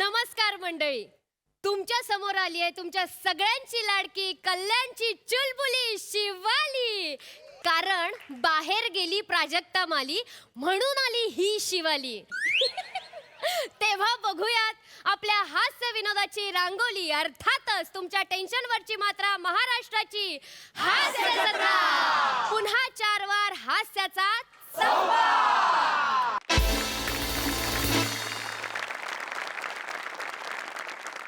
नमस्कार मंडळी, तुमच्या समोर आली आहे तुमच्या सगळ्यांची लाडकी कल्याणची चुलबुली शिवाली. कारण बाहेर गेली प्राजक्ता माली म्हणून आली ही शिवाली. तेव्हा बघूयात आपल्या हास्य विनोदाची रांगोली, अर्थातच तुमच्या टेन्शनवरची मात्रा महाराष्ट्राची हास्य जत्रा. पुन्हा 4 वार हास्याचा संवाद.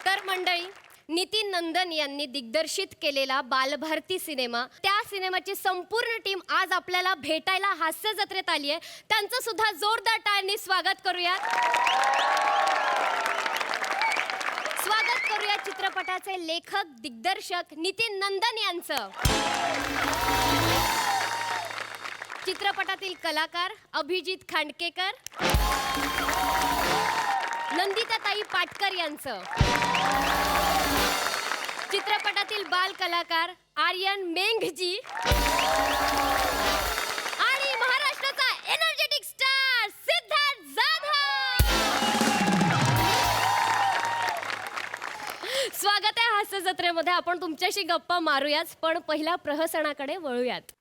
तर मंडळी, नितीन नंदन यांनी दिग्दर्शित केलेला बालभारती सिनेमा, त्या सिनेमाची संपूर्ण टीम आज आपल्याला भेटायला हास्य जत्रेत आली आहे. त्यांचं सुद्धा जोरदार टाळ्यांनी स्वागत करूयात. स्वागत करूया चित्रपटाचे लेखक दिग्दर्शक नितीन नंदन यांचं. चित्रपटातील कलाकार अभिजित खांडकेकर, नंदिताताई पाटकर यांचं. चित्रपटातील बाल कलाकार आर्यन मेंघजी आणि महाराष्ट्राचा एनर्जेटिक स्टार सिद्धार्थ जाधव. स्वागत आहे हास्य जत्रेमध्ये. आपण तुमच्याशी गप्पा मारूयाच, पण पहिला प्रहसनाकडे वळूयात.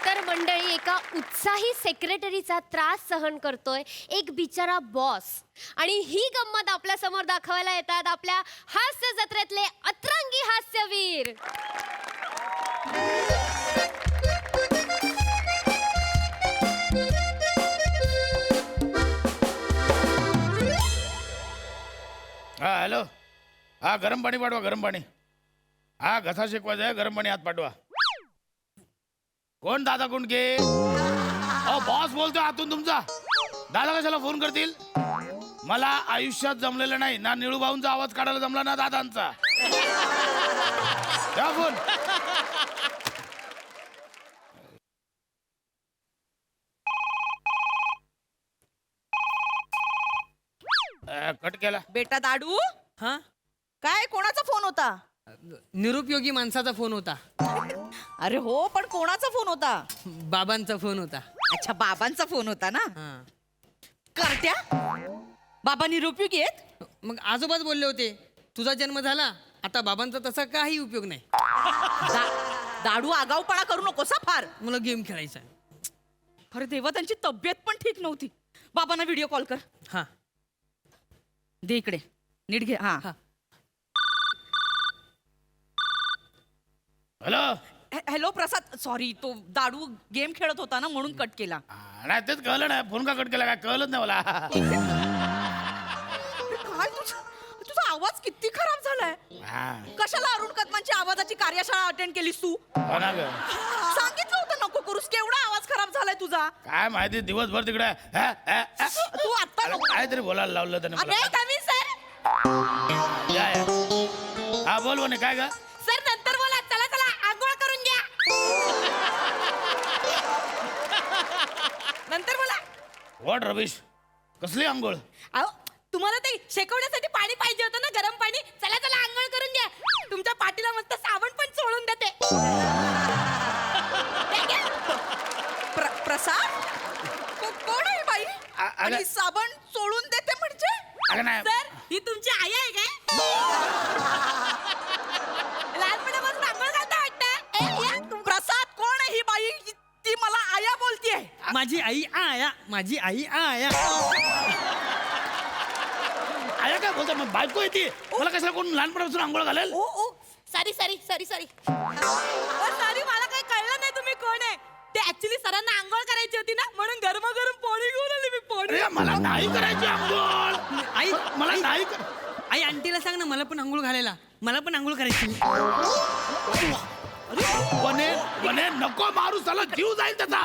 तर मंडळी, एका उत्साही सेक्रेटरीचा त्रास सहन करतोय एक बिचारा बॉस, आणि ही गंमत आपल्या समोर दाखवायला येतात आपल्या हास्य जत्रेतले अतरंगी हास्यवीर. हा हॅलो. हा गरम पाणी पाठवा, गरम पाणी. हा घसा शेकवायचा आहे, गरम पाणी हात पाठवा. कोण दादा कुंडके? बॉस बोलतोय आतून तुमचा. दादा कशाला फोन करतील? मला आयुष्यात जमलेलं नाही ना, निळू भाऊंचा आवाज काढायला जमला ना दादांचा. द्या फोन. कट केला. बेटा दाडू, हा, काय कोणाचा फोन होता? निरुपयोगी माणसाचा फोन होता. अरे हो, पण कोणाचा फोन होता? बाबांचा फोन होता. अच्छा, बाबांचा फोन होता ना. हा. करत्या बाबा निरुपयोगी आहेत. मग आजोबाच बोलले होते, तुझा जन्म झाला आता बाबांचा तसा काही उपयोग नाही. दाडू, आगाऊपणा करू नकोस हा फार. मला गेम खेळायचा. अरे देवा, त्यांची तब्येत पण ठीक नव्हती. बाबांना व्हिडिओ कॉल कर. हा, दे इकडे, नीट घे. हा हा. हॅलो. हॅलो प्रसाद, सॉरी, तो दाडू गेम खेळत होता ना म्हणून कट केला. नाही तेच कळलं नाही. फोन का कट केला काय कळलंच नाही मला. काय तुझा आवाज किती खराब झालाय. कशाला अरुण कदमांची आवाजाची कार्यशाळा अटेंड केलीस तू? हो ना ग. सांगितलं होतं नको करूस. केवढा आवाज खराब झालाय तुझा. काय माहिती, दिवसभर तिकडे तू आता नको. काहीतरी बोलायला लावलं त्याने मला. अरे कमी सर. या, या. हा बोल म्हणे. काय ग? सर नंतर बोला. चला चला, आंघोळ करून घ्या. नंतर बोला. What rubbish? कसली आंघोळ? अहो, तुम्हाला ते शेकवण्यासाठी पाणी पाहिजे होतं ना, गरम पाणी. चला चला, आंघोळ करून घ्या. तुमच्या पाठीला मस्त साबण पण चोळून देते. प्रसाद, कोण आहे बाई? आणि साबण चोळून देते म्हणजे? अगं नाही. सर, ही तुमची आई आहे काय? लहानपणापासून आंघोळ घालता वाटतं. प्रसाद, कोण आहे ही बाई? ती मला आया बोलतीये. माझी आई आया, माझी आई आया. आया काय बोलतो? मग बायको येते. मला कशाला कोण लहानपणापासून आंघोळ घालेल? ओ ओ, sorry sorry sorry sorry sorry, मला काही कळलं नाही तुम्ही कोण आहे ते. ऍक्च्युली सरांना आंघोळ करायची होती ना, म्हणून गरमागरम पाणी घेऊन आले मी. पाणी. अरे मला नाही करायची आंघोळ. आई, मला नाही आई आंटीला सांग ना मला पण आंघोळ घालायला. मला पण आंघोळ करायची. बने नको मारू, साला जीव जाईल त्याचा.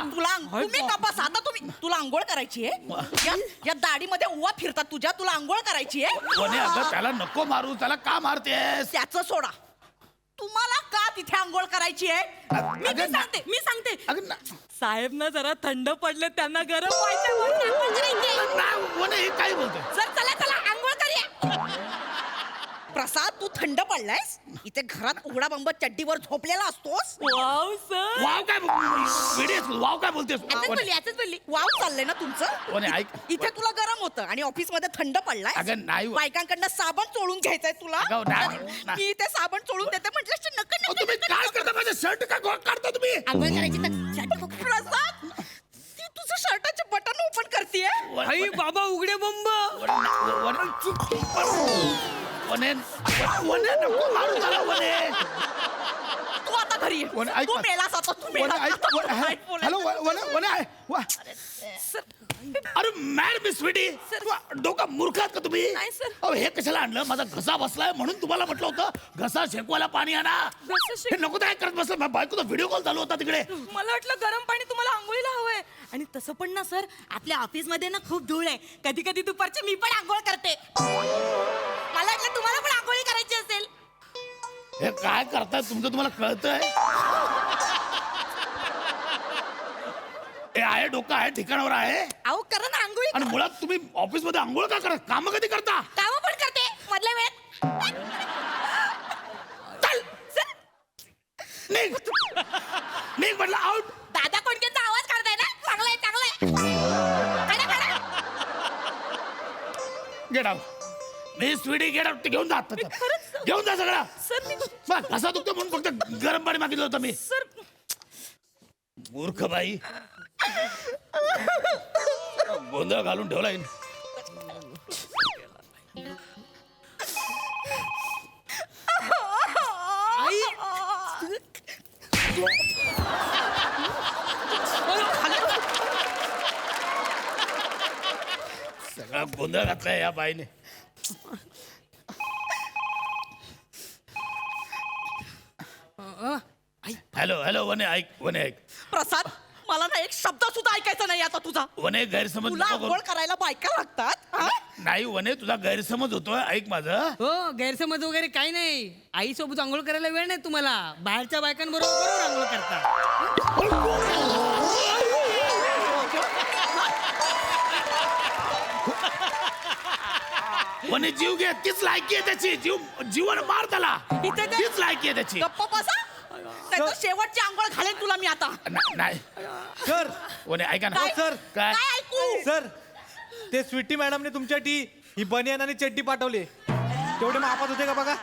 तुम्ही कपास आता तुला आंघोळ करायची आहे? या दाढीमध्ये उवा फिरतात तुझ्या. तुला आंघोळ करायची आहे? बने अगं त्याला नको मारू. त्याला का मारतेस? त्याचं सोडा. तुम्हाला का तिथे आंघोळ करायची आहे? मी सांगते. साहेब ना जरा थंड पडले, त्यांना गरम व्हायचं. बने हे काय बोलतोय? सर चला चला, आंघोळ करूया. प्रसाद तू थंड पडलायस इथे घरात उघडा बंब चड्डीवर झोपलेला असतोस वाव सर वाव काय वाव काय बोलतेस याच बोलली वाव चाललंय ना तुमचं वने, ऐक. इथे तुला गरम होतं आणि ऑफिस मध्ये थंड पडलाय अगं, नाही. बायकांकडनं साबण चोळून घ्यायचंय तुला अगं, नाही. मी इथे साबण चोळून देते म्हटलं अहो, तुम्ही काय करता माझं शर्ट का काढता तुम्ही आंघोळ करायची तर प्रसाद ती तुझं शर्टाचे बटन ओपन करतेय आई बाबा उघडे बंब. वने नको मारू त्याला वने तू आता घरी ये. वने, ऐक तू ना. मेलास आता तू वने, मेलास ऐक. आता मला काय हॅलो बोलायचं? वने वने आहे. अरे मॅड मिस स्वीटी डोका मूर्खात का तुम्ही नाही, सर. अहो हे कशाला आणलं माझा घसा बसलाय म्हणून तुम्हाला म्हटलं होतं घसा शेकवायला पाणी आणा घसा शेक- हे नको काय करत बसलं माझ्या बायकोचा व्हिडिओ कॉल चालू होता तिकडे मला वाटलं गरम पाणी तुम्हाला आंघोळीला हवंय आणि तसं पण ना सर आपल्या ऑफिस मध्ये ना खूप धूळ आहे कधी कधी दुपारची मी पण आंघोळ करते मला वाटलं तुम्हाला पण आंघोळी करायची असेल हे काय करताय तुमचं तुम्हाला कळतंय हे आहे डोकं आहे ठिकाणावर आहे अहो करा ना आंघोळी आणि मुळात तुम्ही ऑफिस मध्ये आंघोळ का करा काम कधी करता कामं पण करते मधल्या वेळेत चल निघ निघ म्हटलं आउट दादा कोणत्यांचा आवाज काढताय ना चांगलाय चांगलाय काढा, काढा. गेट आउट मी स्वीटी गेट आउट घेऊन जा आता. खरंच? घेऊन जा सगळा सर मी बस कसा दुखतो म्हणून फक्त गरम पाणी मागितलं होतं मी सर मूर्ख बाई गोंधळ घालून ठेवलाय आई सगळा गोंधळ घातलाय या बाईने हॅलो हॅलो वने ऐक वने ऐक प्रसाद मला ना एक शब्द सुद्धा ऐकायचा नाही आता तुझा वने गैरसमज तुला नको आंघोळ करू. करायला बायका लागतात हा? नाही वने तुझा गैरसमज होतोय ऐक माझं हो गैरसमज वगैरे काही नाही आई सोबत आंघोळ करायला वेळ नाही तुम्हाला बाहेरच्या बायकांबरोबर बरोबर आंघोळ करता वने जीव घे तीच लायकी आहे त्याची जीवन मार त्याला इथे ते- तीच लायकी आहे त्याची गप्प बसा नाहीतर शेवटची आंघोळ घालेन तुला मी आता नाही सर वने ऐका ना काय? सर काय काय ऐकू सर ते स्वीटी मॅडमने तुमच्यासाठी ही बनियान आणि चड्डी पाठवली तेवढे मापात होते का बघा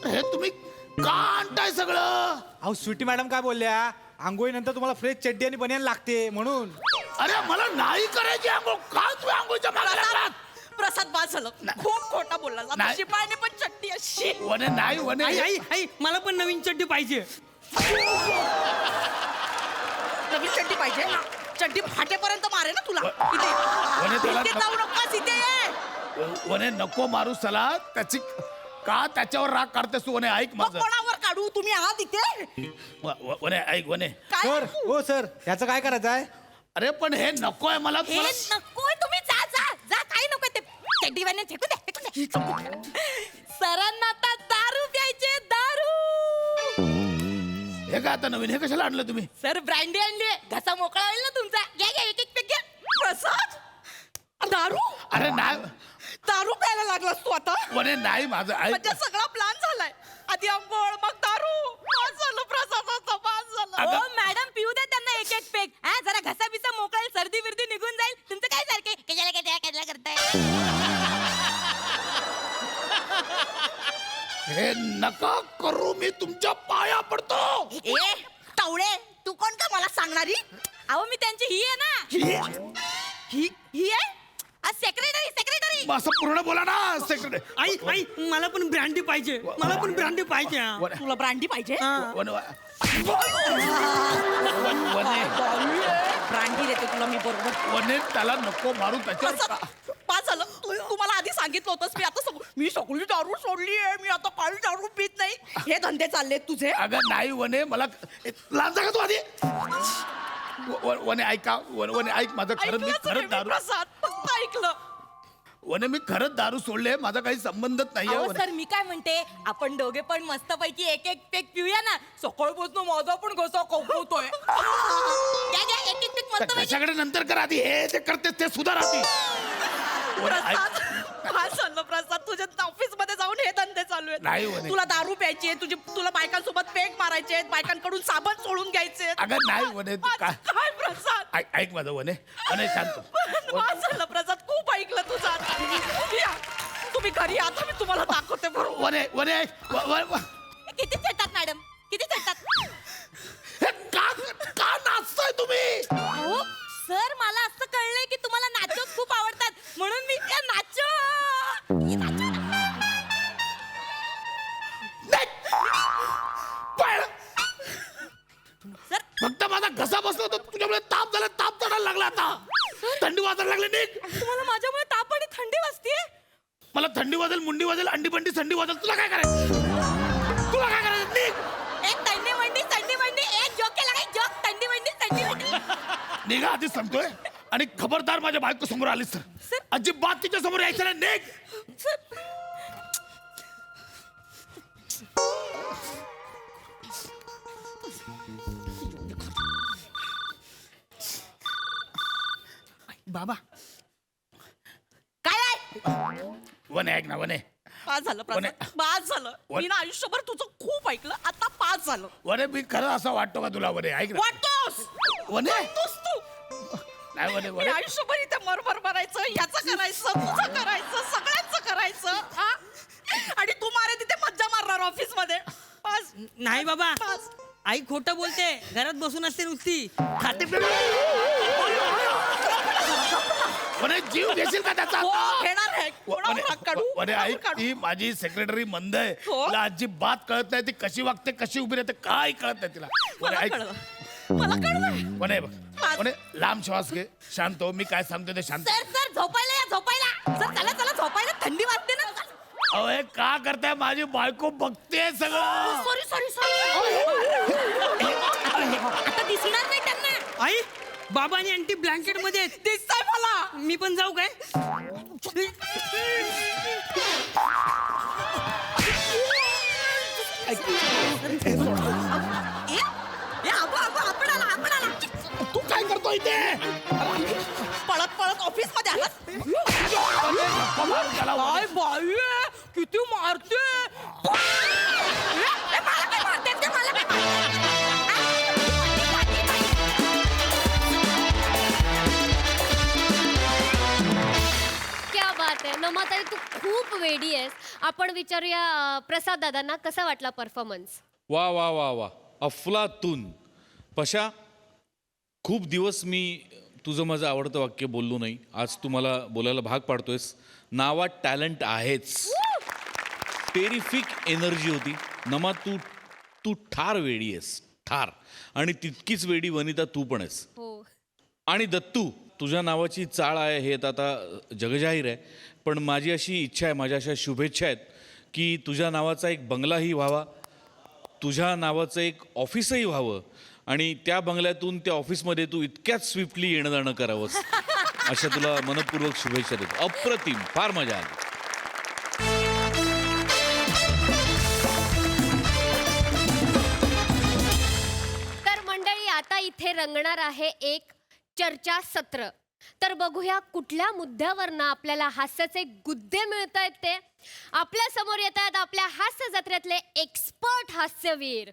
हे तुम्ही का आणताय सगळं अहो स्वीटी मॅडम काय बोलल्या आंघोळीनंतर तुम्हाला फ्रेश चड्डी आणि बनियान लागते म्हणून अरे मला नाही करायची आंघोळ काय तुम्ही आंघोळच्या मागे लागलात प्रसाद बाद झालं नाही. खूप खोटा बोलला आता नाही. शिपायाने पण चट्टी अशी वने नाही वने आई आई आई मला पण नवीन चड्डी पाहिजे नवीन चड्डी पाहिजे चड्डी फाटेपर्यंत मारे ना तुला वने त्याला- इथे जाऊ नकोस इथे ये वने नको मारू चला त्याची का त्याच्यावर राग काढतेस तू वने ऐक मग माझं कोणावर काढू तुम्ही आहात इथे वने ऐक वने काय सर हो सर ह्याचं काय करायचं आहे अरे पण हे नकोय मला हे तुम्हाला नकोय तुम्ही जा जा जा काही नको ते चड्डीवाने फेकून द्या सरांना आता दारू प्यायचे दारू हे काय आता नवीन हे कशाला आणलं तुम्ही सर ब्रँडी आणली घसा मोकळा होईल ना तुमचा घ्या घ्या एक एक पेक घ्या प्रसाद दारू अरे नाही दारू प्यायला लागलास तू आता वने नाही माझं ऐक म्हणजे सगळा प्लॅन झालाय आधी आंघोळ मग दारू पास झालं प्रसादाचा पास झालं अगं- हो मॅडम पिऊ द्या त्यांना एक एक पेक हा जरा घसा बिसा मोकळा होईल, सर्दी बिर्दी निघून जाईल तुमचं काय सारखे कशाला करताय हे नका करू मी तुमच्या पाया पडतो ए टावळे तू कोण का मला सांगणारी अहो मी त्यांची ही आहे ना ही आहे सेक्रेटरी सेक्रेटरी असं पूर्ण बोला ना सेक्रेटरी आई आई मला पण ब्रँडी पाहिजे मला पण ब्रँडी पाहिजे तुला ब्रांडी पाहिजे वने वने ब्रांडी देते तुला मी बरोबर वने त्याला नको मारू त्याच्यावर प्रसाद पास झालं तू मला आधी सांगितलं होतंस मी आता मी सगळी दारू सोडली आहे मी आता काळी दारू पित नाही हे धंदे चालले तुझे अगं नाही वने मला लांजा का तू आधी वने ऐका वने ऐक माझं खरंच मी ऐकलंच रे खरंच मी, दारू प्रसाद फक्त ऐकलं वने मी खरंच दारू सोडले माझा काही संबंधच नाहीये अहो वने. सर मी काय म्हणते आपण दोघे पण मस्त पैकी एक एक पेक पिऊया ना सकाळपासून माझा पण घसा कवकवतोय घ्या घ्या एक एक पेक मस्त पैकी कशाकडे नंतर कर आधी हे ते करते ते सुधार आधी वने, ऐक. प्रसाद बस झालं प्रसाद, तुझ्या ऑफिस मध्ये जाऊन हे धंदे चालू नाही आहेत. म्हणे. तुला दारू प्यायची आहे, तुला बायकांसोबत पेक मारायचे आहेत, बायकांकडून साबण सोडून घ्यायचे आहेत. अगं नाही म्हणे तू काय काय प्रसाद, ऐक माझं वने वने शांत बस झालं प्रसाद, खूप ऐकलं तुझं आता. या, तुम्ही घरी आता मी तुम्हाला दाखवते बरोबर. वने वने किती चटतात मॅडम, किती चटतात? हे का नाचताय तुम्ही? अहो सर, मला असं कळलंय की तुम्हाला नाचो खूप आवडतात, म्हणून मी त्या नाचो. सर फक्त माझा घसा बसला होता तुझ्यामुळे ताप झाला, ताप चढायला लागला आता. थंडी वाजायला लागली निघ. तुम्हाला माझ्यामुळे ताप आणि थंडी वाजतीये. मला थंडी वाजेल, मुंडी वाजेल, अंडी बंडी थंडी वाजेल. तुला काय करायचं? तुला काय करायचं? निघ. एक थंडी मंडी, एक जोक केला काय जोक, थंडी मंडी. निघा आधीच सांगतोय. आणि खबरदार माझ्या बायको समोर आलीस तर अजिबात तिच्या समोर यायचं नाही. निघ. बाबा काय आहे? वने ऐक ना वने पास झालं प्रसाद, पास झालं. मी ना आयुष्यभर तुझं खूप ऐकलं, आता पास झालं. वने मी खरं असं वाटतो का तुला? वने ऐक ना वाटतोस वने वाटतोस तू. नाही वने मी वने आयुष्यभर इथे मरमर करायचं, याचं करायचं, तुझं करायचं, सगळ्यांचं करायचं, हा? आणि तू मारे तिथे मज्जा मारणार ऑफिस मध्ये. पास नाही बाबा, पास. आई खोटं बोलते, घरात बसून असते नुसती खाते वने जीव घेशील का त्याचा? हो, घेणार आहे. कोणावर वने हात काढू? वने कोणावर ऐक, काढू? ती माझी सेक्रेटरी मंद आहे. हो? तिला अजिबात कळत नाही ती कशी वागते, कशी उभी राहते, काय कळत नाही तिला. वने मला ऐक कळलं, मला कळलं. वने बघ वने लांब श्वास घे, शांत हो. मी काय सांगतो ते शांत. सर झोपायला या, झोपायला. सर चला झोपायला, थंडी वाजते ना. अहो हे का करताय? माझी बायको बघते सगळं. सॉरी. आता दिसणार नाही त्यांना. आई, बाबा आणि आंटी ब्लँकेट मध्ये आहेत. दिसतंय मला. मी पण जाऊ काय? आपण आला. तू काय करतो इथे? पळत ऑफिस मध्ये आलास. त्याला काय बाई आहे, किती मारते. मला काय मारते ते, मला काय मारते? क्या बात आहे नमाताई, तू खूप वेडी आहेस. आपण विचारूया प्रसाद दादांना कसा वाटला परफॉर्मन्स. वा वा वा वा, अफलातून. पशा, खूप दिवस मी तुझं माझं आवडतं वाक्य बोललो नाही. आज तू मला बोलायला भाग पाडतोयस. नावात टॅलेंट आहेच, टेरिफिक एनर्जी होती. नमा, तू ठार वेडी आहेस, ठार. आणि तितकीच वेडी वनिता तू पण आहेस. हो, आणि दत्तू, तुझ्या नावाची चाळ आहे हे तर आता जगजाहीर आहे. पण माझी अशी इच्छा आहे, माझ्या अशा शुभेच्छा आहेत की तुझ्या नावाचा एक बंगलाही व्हावा, तुझ्या नावाचं एक ऑफिसही व्हावं, आणि त्या बंगल्यातून त्या ऑफिसमध्ये तू इतक्याच स्विफ्टली येणं जाणं करावंस. अशा तुला मनपूर्वक शुभेच्छा देतो. अप्रतिम, फार मजा आली. तर मंडळी आता इथे रंगणार आहे एक चर्चा सत्र. तर बघूया कुठल्या मुद्द्यावरनं आपल्याला हास्याचे गुद्दे मिळत आहेत ते. आपल्या समोर येत आहेत आपल्या हास्य जत्रेतले एक्सपर्ट हास्यवीर.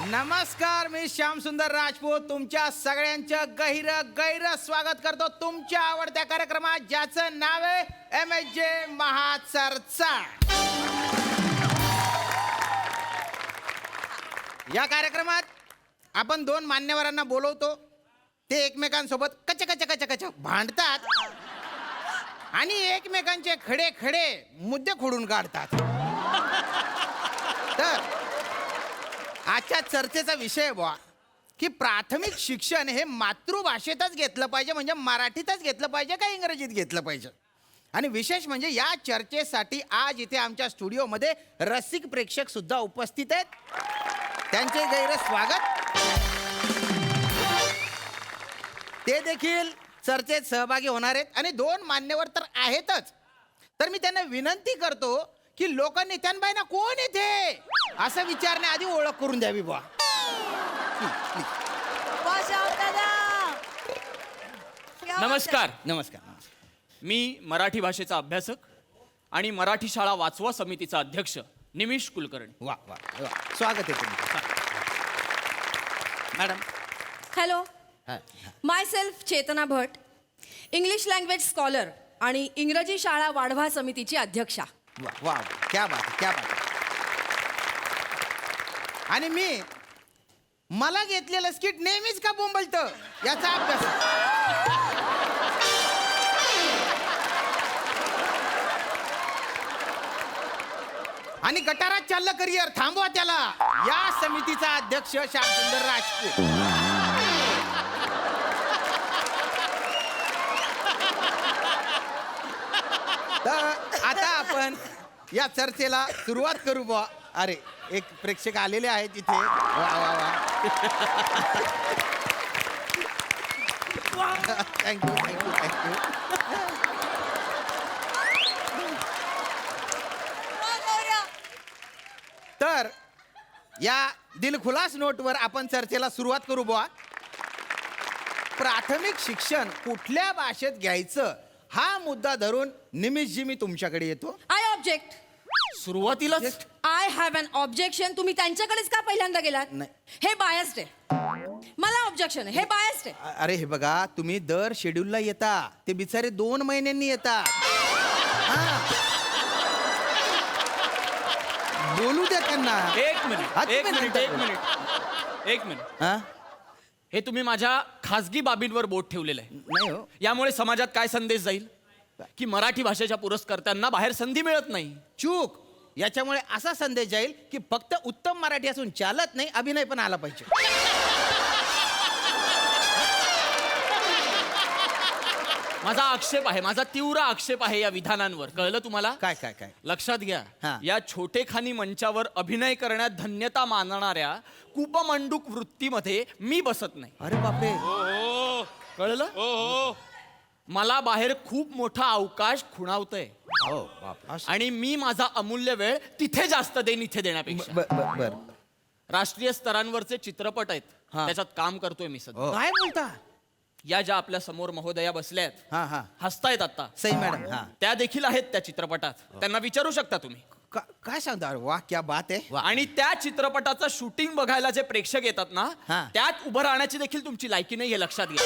नमस्कार, मी श्याम सुंदर राजपूत तुमच्या सगळ्यांचं गैर स्वागत करतो तुमच्या आवडत्या कार्यक्रमात, ज्याचं नाव आहे MSJ महाचर्चा. या कार्यक्रमात आपण दोन मान्यवरांना बोलवतो. ते एकमेकांसोबत कच भांडतात आणि एकमेकांचे खडे मुद्दे खोडून काढतात. तर आजच्या चर्चेचा विषय बुवा की प्राथमिक शिक्षण हे मातृभाषेतच घेतलं पाहिजे, म्हणजे मराठीतच घेतलं पाहिजे का इंग्रजीत घेतलं पाहिजे. आणि विशेष म्हणजे या चर्चेसाठी आज इथे आमच्या स्टुडिओमध्ये रसिक प्रेक्षक सुद्धा उपस्थित आहेत. त्यांचे गैर स्वागत. ते देखील चर्चेत सहभागी होणार आहेत आणि दोन मान्यवर तर आहेतच. तर मी त्यांना विनंती करतो की लोकांनी त्यांबाईंना कोण येते असं विचारण्याआधी ओळख करून द्यावी बुवा. नमस्कार. नमस्कार. मी मराठी भाषेचा अभ्यासक आणि मराठी शाळा वाचवा समितीचा अध्यक्ष निमिष कुलकर्णी. वा वा वा. स्वागत आहे तुमचं. मॅडम. हॅलो, हा. माय सेल्फ चेतना भट, इंग्लिश लँग्वेज स्कॉलर आणि इंग्रजी शाळा वाढवा समितीची अध्यक्षा. वा वा वा. क्या बात आहे, क्या बात आहे. आणि मी मला घेतलेलं स्किट नेहमीच का बोंबलतं याचा अभ्यास. आणि गटारात चाललं करिअर थांबवा त्याला. या समितीचा अध्यक्ष श्यामसुंदर राजपूत. तर आता आपण या चर्चेला सुरुवात करू बुवा. अरे एक प्रेक्षक आलेले आहेत इथे. वा वा वा. Thank you thank you thank you. तर या दिलखुलास नोटवर आपण चर्चेला सुरुवात करू बुवा. प्राथमिक शिक्षण कुठल्या भाषेत घ्यायचं हा मुद्दा धरून निमिषजी मी तुमच्याकडे येतो. I object. सुरुवातीलाच आय हॅव अन ऑब्जेक्शन. तुम्ही त्यांच्याकडेच का पहिल्यांदा गेलात? नाही. हे बायस्ड आहे. मला ऑब्जेक्शन आहे. हे बायस्ड आहे. अरे हे बघा, तुम्ही दर शेड्यूलला येता, ते बिचारे 2 महिन्यांनी येतात. हा. बोलू द्या त्यांना. एक मिनिट हात एक पे मिनिट नंतर एक बोल. मिनिट एक मिनिट. हा? हे तुम्ही माझ्या खासगी बाबींवर बोट ठेवलेलं आहे. नाही हो. यामुळे समाजात काय संदेश जाईल की मराठी भाषेच्या पुरस्कर्त्यांना बाहेर संधी मिळत नाही. चूक. याच्यामुळे असा संदेश जाईल की फक्त उत्तम मराठी असून चालत नाही, अभिनय पण आला पाहिजे. माझा आक्षेप आहे, माझा तीव्र आक्षेप आहे या विधानांवर. कळलं तुम्हाला? काय काय काय. लक्षात घ्या, हा. या छोटेखानी मंचावर अभिनय करण्यात धन्यता मानणाऱ्या कूपमंडूक वृत्तीमध्ये मी बसत नाही. अरे बापरे. कळलं? मला बाहेर खूप मोठा अवकाश खुणावतोय हो बाप. आणि मी माझा अमूल्य वेळ तिथे जास्त देईन इथे देण्यापेक्षा. बर. राष्ट्रीय स्तरांवरचे चित्रपट आहेत, हा. त्याच्यात काम करतोय मी सध्या. काय बोलता? या ज्या आपल्या समोर महोदया बसल्या आहेत, हा हा. हसतायत आता, सई मॅडम. हा. त्या देखील आहेत त्या चित्रपटात. त्यांना विचारू शकता तुम्ही. काय सांगता? अरे वा, क्या बात आहे. आणि त्या चित्रपटाचं शूटिंग बघायला जे प्रेक्षक येतात ना, हा. त्यात उभं राहण्याची देखील तुमची लायकी नाही हे लक्षात घ्या.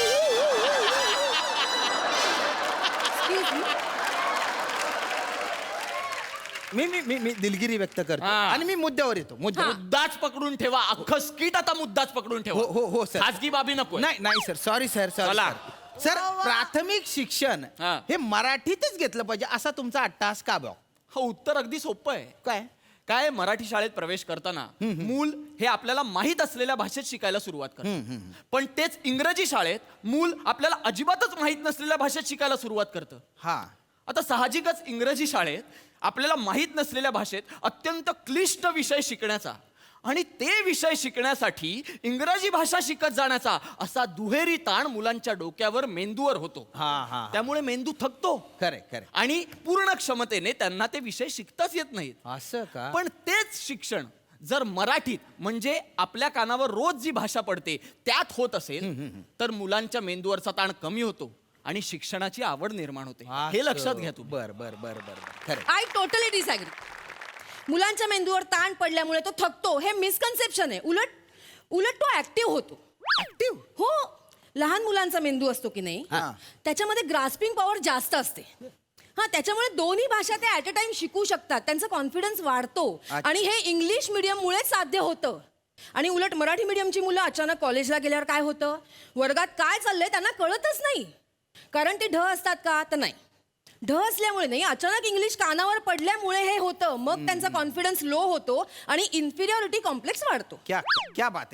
मी दिलगिरी व्यक्त करतो हा. आणि मी मुद्द्यावर येतो. मुद्द्यावर. मुद्दाच पकडून ठेवा. अख्खं स्किट आता मुद्दाच पकडून ठेवा. हो सर. खाजगी बाबी नको. नाही सर. Sorry sir. चला. सर प्राथमिक शिक्षण हा. हे मराठीतच घेतलं पाहिजे असा तुमचा अट्टास का बघ? हो, उत्तर अगदी सोपं आहे. काय? काय मराठी शाळेत प्रवेश करताना मूल हे आपल्याला माहीत असलेल्या भाषेत शिकायला सुरुवात करतं, पण तेच इंग्रजी शाळेत मूल आपल्याला अजिबातच माहीत नसलेल्या भाषेत शिकायला सुरुवात करतं. हा. आता साहजिकच इंग्रजी शाळेत आपल्याला माहीत नसलेल्या भाषेत अत्यंत क्लिष्ट विषय शिकण्याचा आणि ते विषय शिकण्यासाठी इंग्रजी भाषा शिकत जाण्याचा असा दुहेरी ताण मुलांच्या डोक्यावर, मेंदूवर होतो. हा. त्यामुळे मेंदू थकतो खरे. आणि पूर्ण क्षमतेने त्यांना ते विषय शिकताच येत नाहीत. असं का? पण तेच शिक्षण जर मराठीत म्हणजे आपल्या कानावर रोज जी भाषा पडते त्यात होत असेल तर मुलांच्या मेंदूवरचा ताण कमी होतो आणि शिक्षणाची आवड निर्माण होते. हे लक्षात घ्या तुम्ही. बर. खरे. I totally disagree. मुलांच्या मेंदूवर ताण पडल्यामुळे तो थकतो हे मिसकन्सेप्शन आहे. उलट तो ऍक्टिव्ह होतो. ऍक्टिव्ह? हो. लहान मुलांचा मेंदू असतो की नाही, हा. त्याच्यामध्ये ग्रास्पिंग पॉवर जास्त असते. हा, त्याच्यामुळे दोन्ही भाषा ते ऍट अ टाइम शिकू शकतात. त्यांचा कॉन्फिडन्स वाढतो. अच्छा. आणि हे इंग्लिश मीडियम मुळेच साध्य होतं. आणि उलट मराठी मीडियमची मुलं अचानक कॉलेजला गेल्यावर काय होतं, वर्गात काय चाललंय त्यांना कळतच नाही. कारण ते ढ असतात का? तर नाही. ढ असल्यामुळे नाही, अचानक इंग्लिश कानावर पडल्यामुळे हे होतं. मग त्यांचा कॉन्फिडन्स लो होतो आणि इन्फिरियरिटी कॉम्प्लेक्स वाढतो. क्या बात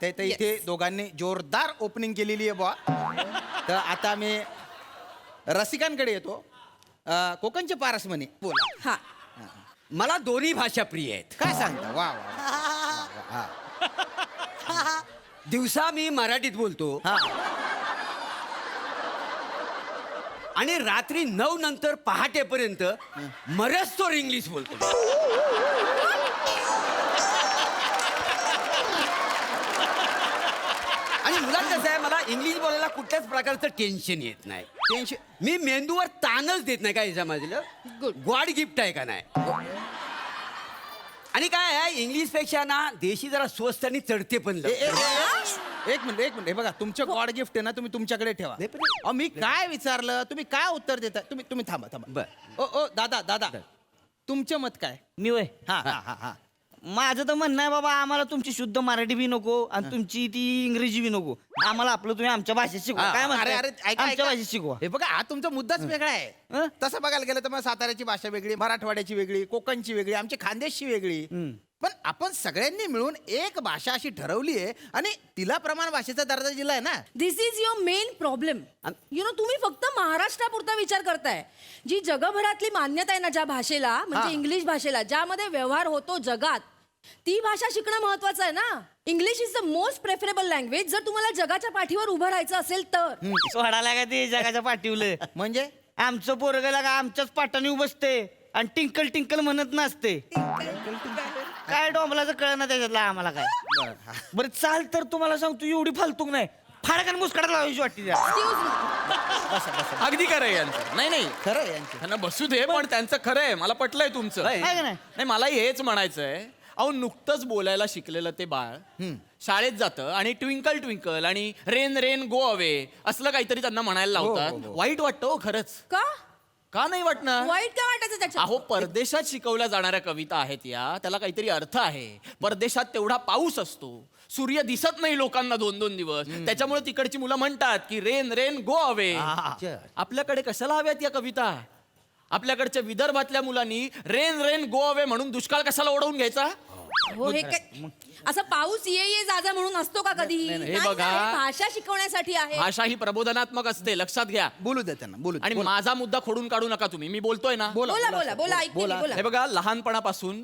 आहे. तर इथे दोघांनी जोरदार ओपनिंग केलेली आहे बुवा. तर आता मी रसिकांकडे येतो. कोकणचे पारस म्हणे बोला. हा. मला दोन्ही भाषा प्रिय आहेत. काय सांगता? वा. दिवसा मी मराठीत बोलतो हा. आणि रात्री 9 नंतर पहाटेपर्यंत मरस्तोर इंग्लिश बोलतो. कसं आहे, मला इंग्लिश बोलायला कुठल्याच प्रकारचं टेन्शन येत नाही. टेन्शन मी मेंदूवर ताणच देत नाही काय माझं गॉड गिफ्ट आहे का नाही. आणि काय आहे, इंग्लिश पेक्षा ना देशी जरा स्वस्त आणि चढते पण एक मिनिट हे बघा, तुमचं गॉड गिफ्ट आहे ना, तुम्ही तुमच्याकडे ठेवा. अहो, मी काय विचारलं, तुम्ही काय उत्तर देता? तुम्ही थांबा. बर. ओ दादा तुमचं मत काय? मी वय हा. माझं तर म्हणणं आहे बाबा, आम्हाला तुमची शुद्ध मराठी बी नको आणि तुमची ती इंग्रजी बी नको. आम्हाला आपलं तुम्ही आमच्या भाषेत शिकवा. काय म्हणताय? अरे ऐका, आमच्या ऐका. भाषेत शिकवा. हे बघा, हा तुमचा मुद्दाच वेगळा आहे. तसं बघायला गेलं तर मग साताऱ्याची भाषा वेगळी, मराठवाड्याची वेगळी, कोकणची वेगळी, आमची खानदेशची वेगळी. पण आपण सगळ्यांनी मिळून एक भाषा अशी ठरवली आहे आणि तिला प्रमाण भाषेचा दर्जा दिलाय ना. दिस इज युअर मेन प्रॉब्लेम. तुम्ही फक्त महाराष्ट्रापुरता विचार करताय. जी जगभरातली मान्यता आहे ना ज्या भाषेला, म्हणजे इंग्लिश भाषेला, ज्यामध्ये व्यवहार होतो जगात, ती भाषा शिकणं महत्वाचं आहे ना. English is the most preferable language जर तुम्हाला जगाच्या पाठीवर उभं राहायचं असेल तर. सोडायला का ते जगाच्या पाठीवलं म्हणजे आमचं पोरगला का आमच्याच पाटाने बसते आणि टिंकल टिंकल म्हणत नसते. काय डोंबलाचं कळ ना त्याच्यातला आम्हाला काय. बरं चाल तर तुम्हाला सांगतो, एवढी फालतूक नाही, फाडकन मुस्काडा लावायची वाटते त्या. अगदी खरं आहे यांचं. नाही खरं आहे यांचं. त्यांना बसू दे, पण त्यांचं खरं आहे. मला पटलंय तुमचं. आहे का नाही? नाही, मलाही हेच म्हणायचंय. अहो, नुकतंच बोलायला शिकलेलं ते बाळ शाळेत जातं आणि ट्विंकल ट्विंकल आणि रेन रेन गो अवे असलं काहीतरी त्यांना म्हणायला लावतात. वाईट वाटतं हो खरंच. का नाही वाटणार? वाईट काय वाटायचं त्याच्यात? अहो, परदेशात शिकवल्या जाणाऱ्या कविता आहेत या, त्याला काहीतरी अर्थ आहे. परदेशात तेवढा पाऊस असतो, सूर्य दिसत नाही लोकांना 2-2 दिवस, त्याच्यामुळे तिकडची मुलं म्हणतात की रेन रेन गो अवे. आपल्याकडे कशाला हव्यात या कविता? आपल्याकडच्या विदर्भातल्या मुलांनी रेन रेन गो अवे म्हणून दुष्काळ कशाला ओढवून घ्यायचा? हो, हे काय असं पाऊस ये जा म्हणून असतो का कधी? हे नाही, बघा. नाही, भाषा शिकवण्यासाठी आहे. भाषा ही प्रबोधनात्मक असते, लक्षात घ्या. बोलू दे त्यांना, बोलू दे. आणि माझा मुद्दा खोडून काढू नका तुम्ही. मी बोलतोय ना. बोला ऐकते मी, बोला. हे बघा, लहानपणापासून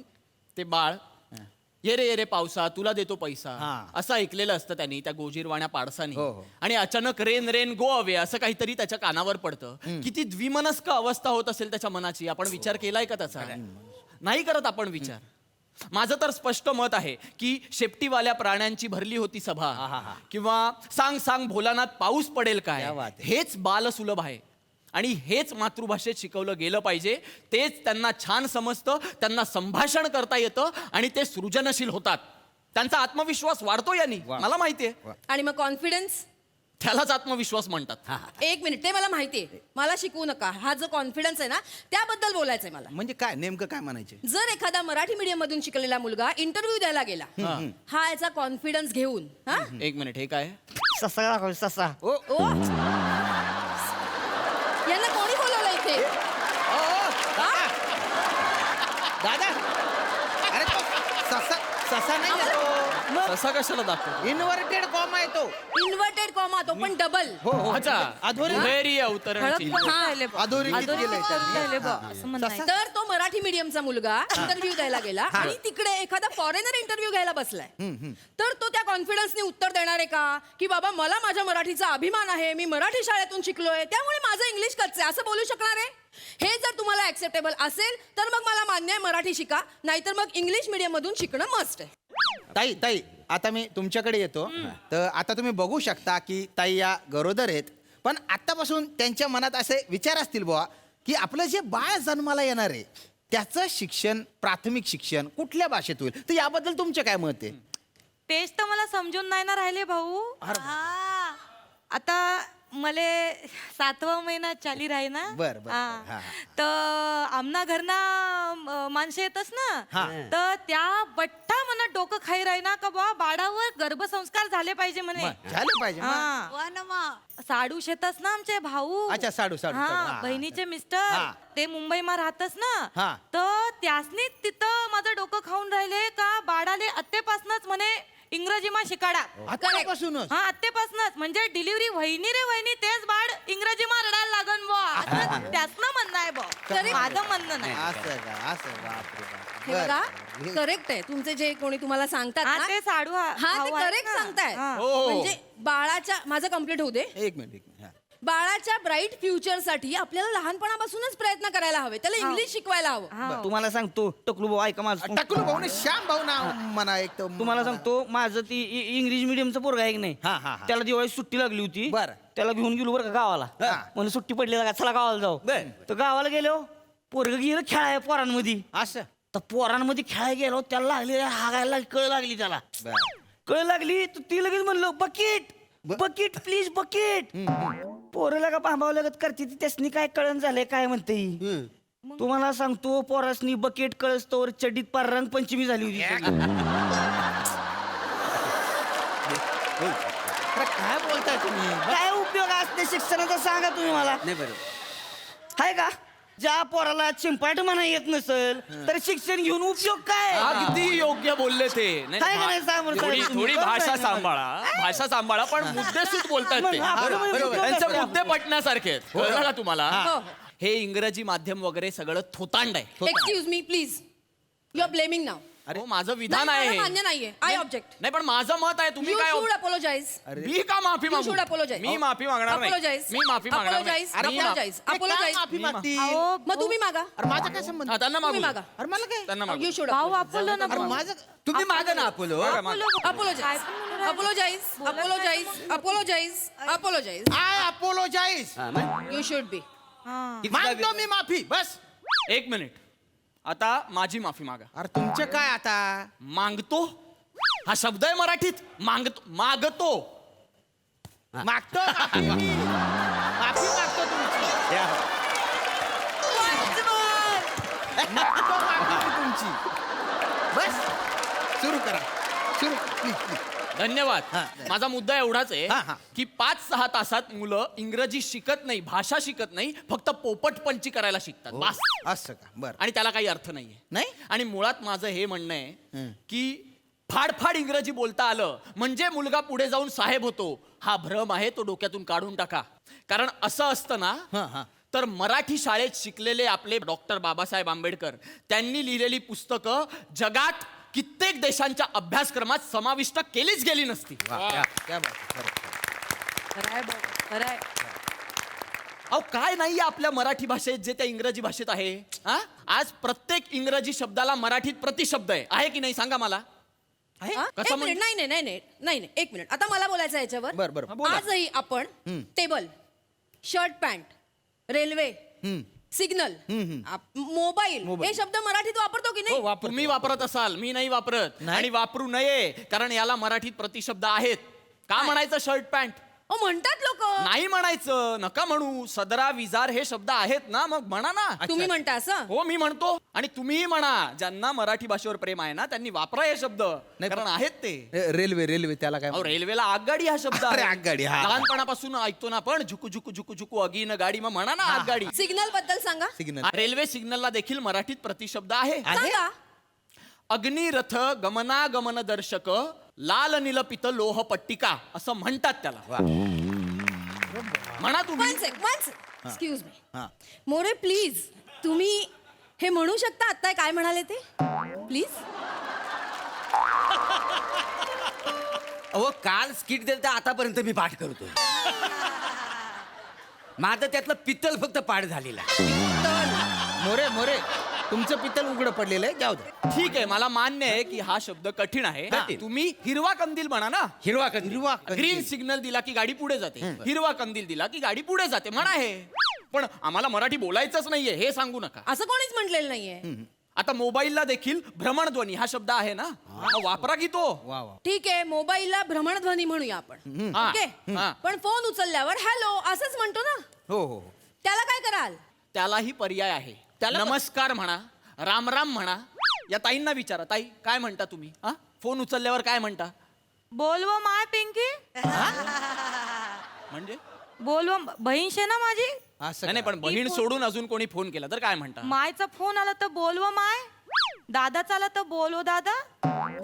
ते बाळ ये रे पावसा तुला देतो पैसा असं ऐकलेलं असतं त्यांनी त्या गोजीरवाण्या पाडसानी. आणि अचानक रेन रेन गो अवे असं काहीतरी त्याच्या कानावर पडतं. किती द्विमनस्क अवस्था होत असेल त्याच्या मनाची. आपण विचार केलाय का त्याचा? नाही करत आपण विचार. माझं तर स्पष्ट मत आहे की शेपटीवाल्या प्राण्यांची भरली होती सभा किंवा सांग भोलानाथ पाऊस पडेल काय, हेच बालसुलभ आहे. आणि हेच मातृभाषेत शिकवलं गेलं पाहिजे. तेच त्यांना छान समजतं, त्यांना संभाषण करता येतं आणि ते सृजनशील होतात. त्यांचा आत्मविश्वास वाढतो यांनी, मला माहितीये. आणि मग कॉन्फिडन्स, त्यालाच आत्मविश्वास म्हणतात. एक मिनिट, ते मला माहितीये. मला शिकवू नका. हा जो कॉन्फिडन्स आहे ना, त्याबद्दल बोलायचंय मला. म्हणजे काय नेमकं काय म्हणायचे? जर एखादा मराठी मीडियम मधून शिकलेला मुलगा इंटरव्ह्यू द्यायला गेला, हा याचा कॉन्फिडन्स घेऊन, एक मिनिट, हे काय? ससा दाखव, ससा. ओ यांना कोणी बोलवलं इथे? दादा, अरे तो ससा नाही आहे तो. ससा कशाला दाखवतो? इन्व्हर्टेड कॉमा आहे तो. इन्व्हर्टेड कॉमा, तो पण डबल. अच्छा, दुहेरी अवतरण चिन्ह. अधोरेखित केलंय त्यांनी. तर तो मराठी मीडियमचा मुलगा इंटरव्ह्यू द्यायला गेला आणि तिकडे एखादा फॉरेनर इंटरव्ह्यू घ्यायला बसलाय, तर तो त्या कॉन्फिडन्सने उत्तर देणार आहे का की बाबा मला माझ्या मराठीचा अभिमान आहे, मी मराठी शाळेतून शिकलोय, त्यामुळे माझं इंग्लिश कच्चं आहे, असं बोलू शकणार आहे? हे जर तुम्हाला ऍक्सेप्टेबल असेल तर मग मला मान्य आहे, मराठी शिका. नाहीतर मग इंग्लिश मीडियम मधून शिकणं मस्ट आहे. ताई आता मी तुमच्याकडे येतो. तर आता तुम्ही बघू शकता की ताई या गरोदर आहेत, पण आतापासून त्यांच्या मनात असे विचार असतील बुवा की आपलं जे बाळ जन्माला येणार आहे त्याचं शिक्षण, प्राथमिक शिक्षण कुठल्या भाषेत होईल. तर याबद्दल तुमचं काय मत आहे? तेच तर मला समजून नाही ना राहिले भाऊ. आता मले 7वा महिना चाली राही ना. बर. तर आमना घरना माणसं येतच ना, तर त्या बट्टा मना डोकं खाई राही ना का बा बाळावर गर्भसंस्कार झाले पाहिजे म्हणे. झालं पाहिजे. साडू शेतच ना आमचे भाऊ. अच्छा, साडू. बहिणीचे मिस्टर ते मुंबईमा राहतच ना, तर त्यासनी तिथं माझं डोकं खाऊन राहिले का बाळाले अत्तेपासूनच म्हणे इंग्रजीमा शिकाडा. आतापासूनच? हा, आत्तेपासूनच. म्हणजे डिलिव्हरी वहिनी रे वहिनी तेच बाळ इंग्रजीमा रडायला लागन बुवा, त्यातनं म्हणणं आहे बुवा, माझं म्हणणं नाही. हे बघा, करेक्ट आहे तुमचे जे कोणी तुम्हाला सांगतात ना, ते साडू हा ते करेक्ट सांगताय. म्हणजे बाळाच्या, माझं कम्प्लीट होऊ दे. एक मिनिट. बाळाच्या ब्राईट फ्युचरसाठी आपल्याला लहानपणापासूनच प्रयत्न करायला हवे. त्याला इंग्लिश शिकवायला हवं. तुम्हाला सांगतो टकलू भाऊ ऐका माझं टकलू भाऊ श्याम भाऊ ना म्हणा एक तर तुम्हाला सांगतो माझं ती इंग्लिश मिडियमचं पोरग आहे की नाही हा, हा, हा. त्याला दिवाळी सुट्टी लागली होती बरं. त्याला घेऊन गेलो बरं का गावाला म्हणून सुट्टी पडली का चला गावाला जाऊ बरं. तर गावाला गेलो पोरग गेलं खेळाय पोरांमध्ये असं तर पोरांमध्ये खेळायला गेलो त्याला लागली हागायला कळ लागली त्याला कळ लागली तर ती लगेच म्हणलं बकेट बकेट प्लीज बकेट पोरला का पांबावं लागत करते ती त्यासनी काय कळण झालंय काय म्हणते ही. तुम्हाला सांगतो पोरासनी बकेट कळस्तोवर चड्डीत पार रंगपंचमी झाली होती सगळी. अरे काय बोलताय तुम्ही काय उपयोग असते शिक्षणाचा सांगा तुम्ही मला नाही बरोबर. हाय का ज्या पोराला चिंपाट म्हणा येत नसेल तर शिक्षण घेऊन उपयोग काय अगदी योग्य बोलले ते नाही, काय करायचं सामोरं थोडी साहेब? थोडी भाषा सांभाळा पण मुद्देसूद बोलतायत ते मग आपण बरोबर. उपयोग त्यांचे काय? मुद्दे पटण्यासारखे आहेत कळलं का तुम्हाला हो. हे इंग्रजी माध्यम वगैरे सगळं थोतांड आहे excuse me please. You are blaming नाव. हो, माझं विधान आहे हे. मान्य नाहीये. I object. नाही पण माझं मत आहे तुम्ही यू काय शुड अपोलोजाइज. मी का माफी You should मागू apologize. मी माफी मागणार नाही Apologize. मी माफी मागणार नाही. Apologize. मी मा- Apologize. काय Apologize. माफी मागतील मग तुम्ही मागा. अरे माझा काय संबंध हा, त्यांना मागू तुम्ही मागा. अरे मला काय त्यांना मागू यू शुड अरे माझं तुम्ही मागा ना अपोलो. Apologize. Apologize. Apologize. Apologize. Apologize. I apologize हा, मग? You should be. मागतो मी माफी बस. एक मिनिट आता माझी माफी मागा अरे तुमचं काय आता मागतो हा शब्द आहे मराठीत मागतो मागतो माफी मागतो तुमची मागतो माफी तुमची बस सुरू करा सुरू प्लीज धन्यवाद हा. माझा मुद्दा एवढाच हा, आहे हा. की 5-6 तासात मुलं इंग्रजी शिकत नाही भाषा शिकत नाही फक्त पोपटपंची करायला शिकतात बस असं का बरं आणि त्याला काही अर्थ नाहीये नाही? आणि मुळात माझं हे म्हणणं आहे की फाडफाड इंग्रजी बोलता आलं म्हणजे मुलगा पुढे जाऊन साहेब होतो हा भ्रम आहे तो डोक्यातून काढून टाका कारण असं असतं हा, ना हा. तर मराठी शाळेत शिकलेले आपले डॉक्टर बाबासाहेब आंबेडकर त्यांनी लिहिलेली पुस्तकं जगात कित्येक देशांच्या अभ्यासक्रमात समाविष्ट केलीच गेली नसती क्या बात आहे. अहो काय नाही आपल्या मराठी भाषेत जे त्या इंग्रजी भाषेत आहे हा आज प्रत्येक इंग्रजी शब्दाला मराठीत प्रतिशब्द आहे की नाही सांगा मला हा? कसं एक मिनिट. नाही एक मिनिट. आता मला बोलायचं आहे याच्यावर. बरं, बरं. हा, बोला. आजही आपण table, shirt pant, railway, signal, mobile हे शब्द मराठीत वापरतो की नाही? तुम्ही वापरत असाल मी नाही वापरत आणि वापरू नये कारण याला मराठीत प्रतिशब्द आहेत का म्हणायचं शर्ट पॅन्ट म्हणतात लोक. नाही म्हणायचं नका म्हणू सदरा विजार हे शब्द आहेत ना मग म्हणा ना तुम्ही म्हणता असं? हो मी म्हणतो आणि तुम्हीही म्हणा ज्यांना मराठी भाषेवर प्रेम आहे ना त्यांनी वापरा हे शब्द कारण आहेत ते रेल्वे त्याला काय अहो, रेल्वेला आगगाडी हा शब्द अरे, आहे. आगगाडी, हा. लहानपणापासून ऐकतो ना आपण झुकू झुकू झुकू झुकू अगीन गाडी मग म्हणा ना आगगाडी सिग्नल बद्दल सांगा. सिग्नल रेल्वे सिग्नलला देखील मराठीत प्रतिशब्द आहे सांगा. अग्निरथ गमनागमन दर्शक लाल निलपित लोह पट्टिका असं म्हणतात त्याला म्हणा तुम्ही एक्सक्यूज मी. हा. मोरे प्लीज तुम्ही हे म्हणू शकता आता काय म्हणाले ते प्लीज. अहो काल स्किट दिलं तर आतापर्यंत मी पाठ करतोय माझं त्यातलं पित्तल फक्त पाठ झालेलं आहे. मोरे तुमचं पित्तल उघडं पडलेलं आहे जाऊ दे ठीक आहे मला मान्य आहे की हा शब्द कठीण आहे कठीण. तुम्ही हिरवा कंदील म्हणा ना हिरवा कंदील. ग्रीन सिग्नल दिला की गाडी पुढे जाते हिरवा कंदील दिला की गाडी पुढे जाते म्हणा हे पण आम्हाला मराठी बोलायचंच नाहीये हे सांगू नका असं कोणीच म्हटलेलं नाहीये. आता मोबाईलला देखील भ्रमणध्वनी हा शब्द आहे ना मग वापरा की तो वा वा ठीक आहे मोबाईलला भ्रमणध्वनी म्हणूया आपण. हा, ओके हा. पण फोन उचलल्यावर हॅलो असंच म्हणतो ना हो त्याला काय कराल? त्यालाही पर्याय आहे नमस्कार म्हणा राम राम म्हणा या ताईंना विचारा ताई काय म्हणता तुम्ही हा फोन उचलल्यावर काय म्हणता बोलव माय पिंकी म्हणजे बोलव बहीण शे ना माझी असं नाही पण बहीण सोडून अजून कोणी फोन केला तर काय म्हणता मायचा फोन आला तर बोलव माय दादाचा आला तर बोलव दादा.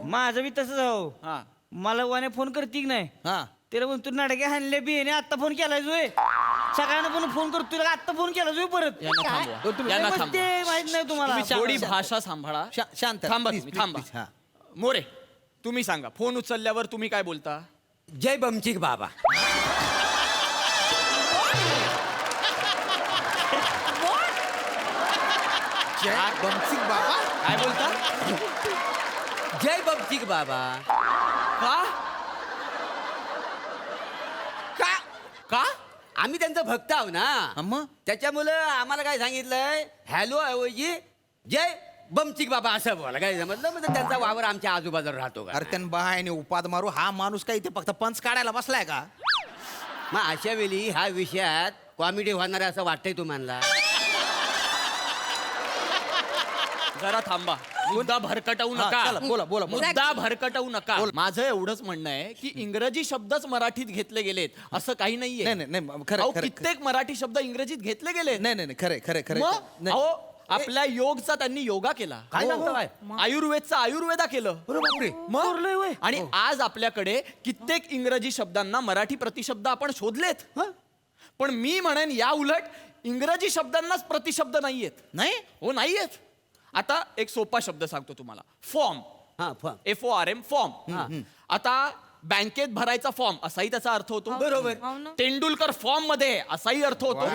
माझं बी तसंच हो हा मला वाने फोन करते की नाही हा त्याला म्हणतो नाटके हाणले बी आता फोन केलाय जोय सगळ्यांना पण फोन करतो आता फोन केला जोय परत यांना थांबवा. यांना मस्त थांबवा. आहे, माहित नाही तुम्हाला तुम्ही थोडी भाषा सांभाळा शांत थांबा please, तुम्ही please, थांबा please, हा. मोरे तुम्ही सांगा फोन उचलल्यावर तुम्ही काय बोलता जय बमचिक बाबा जय बमसिंग बाबा. काय बोलता? जय बमसिंग बाबा. का का का आम्ही त्यांचं भक्त आहो ना. मग त्याच्यामुळं आम्हाला काय सांगितलंय, हॅलो ऐवजी जय बमसिंग बाबा असं बोला. काय समजलं? म्हणजे त्यांचा वावर आमच्या आजूबाजूला राहतो का. अरे त्यानं बायने उपाद मारू. हा माणूस काय इथे फक्त पंच काढायला बसलाय का? मग अशा वेळी ह्या विषयात कॉमेडी होणार आहे असं वाटतंय तुम्हाला? जरा थांबा. मुद्दा भरकटवू हा, नका. चला, बोला, बोला, बोला. मुद्दा भरकटवू नका. माझं एवढंच म्हणणं आहे की इंग्रजी शब्दच मराठीत घेतले गेलेत असं काही नाहीये. नाही नाही नाही खरं अहो, खरं कित्येक मराठी शब्द इंग्रजीत घेतले गेले. नाही नाही नाही खरं खरं खरं मग नाही. अहो आपल्या योगचा त्यांनी योगा केला. काय हो. सांगता काय? आयुर्वेदचा आयुर्वेदा केलं. मग आणि आज आपल्याकडे कित्येक इंग्रजी शब्दांना मराठी प्रतिशब्द आपण शोधलेत. पण मी म्हणेन या उलट इंग्रजी शब्दांनाच प्रतिशब्द नाहीयेत. नाही हो नाहीयेत. आता एक सोपा शब्द सांगतो तुम्हाला. फॉर्म. हा फॉर्म. FORM form. आता बँकेत भरायचा फॉर्म असाही त्याचा अर्थ होतो. बरोबर. तेंडुलकर फॉर्म मध्ये असाही अर्थ होतो.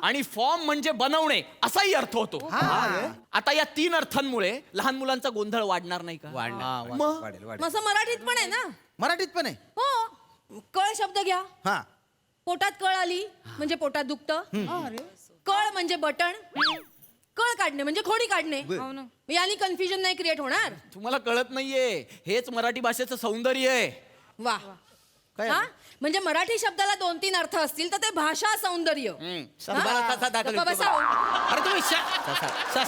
आणि फॉर्म म्हणजे बनवणे असाही अर्थ होतो. आता या 3 अर्थांमुळे लहान मुलांचा गोंधळ वाढणार नाही का? वाढणार. मग वाढेल वाढेल. असं मराठीत पण आहे ना. मराठीत पण आहे. हो, कळ शब्द घ्या. हा पोटात कळ आली म्हणजे पोटात दुखतं. कळ म्हणजे बटण. कळ काढणे म्हणजे खोडी काढणे. यानी कन्फ्युजन नाही क्रिएट होणार. तुम्हाला कळत नाहीये हेच मराठी भाषेचं सौंदर्य आहे. वा. हा म्हणजे मराठी शब्दाला 2-3 अर्थ असतील तर ते भाषा सौंदर्य. तुम्हाला तसा दाखल गप्पा बसा हो. अरे तुम्ही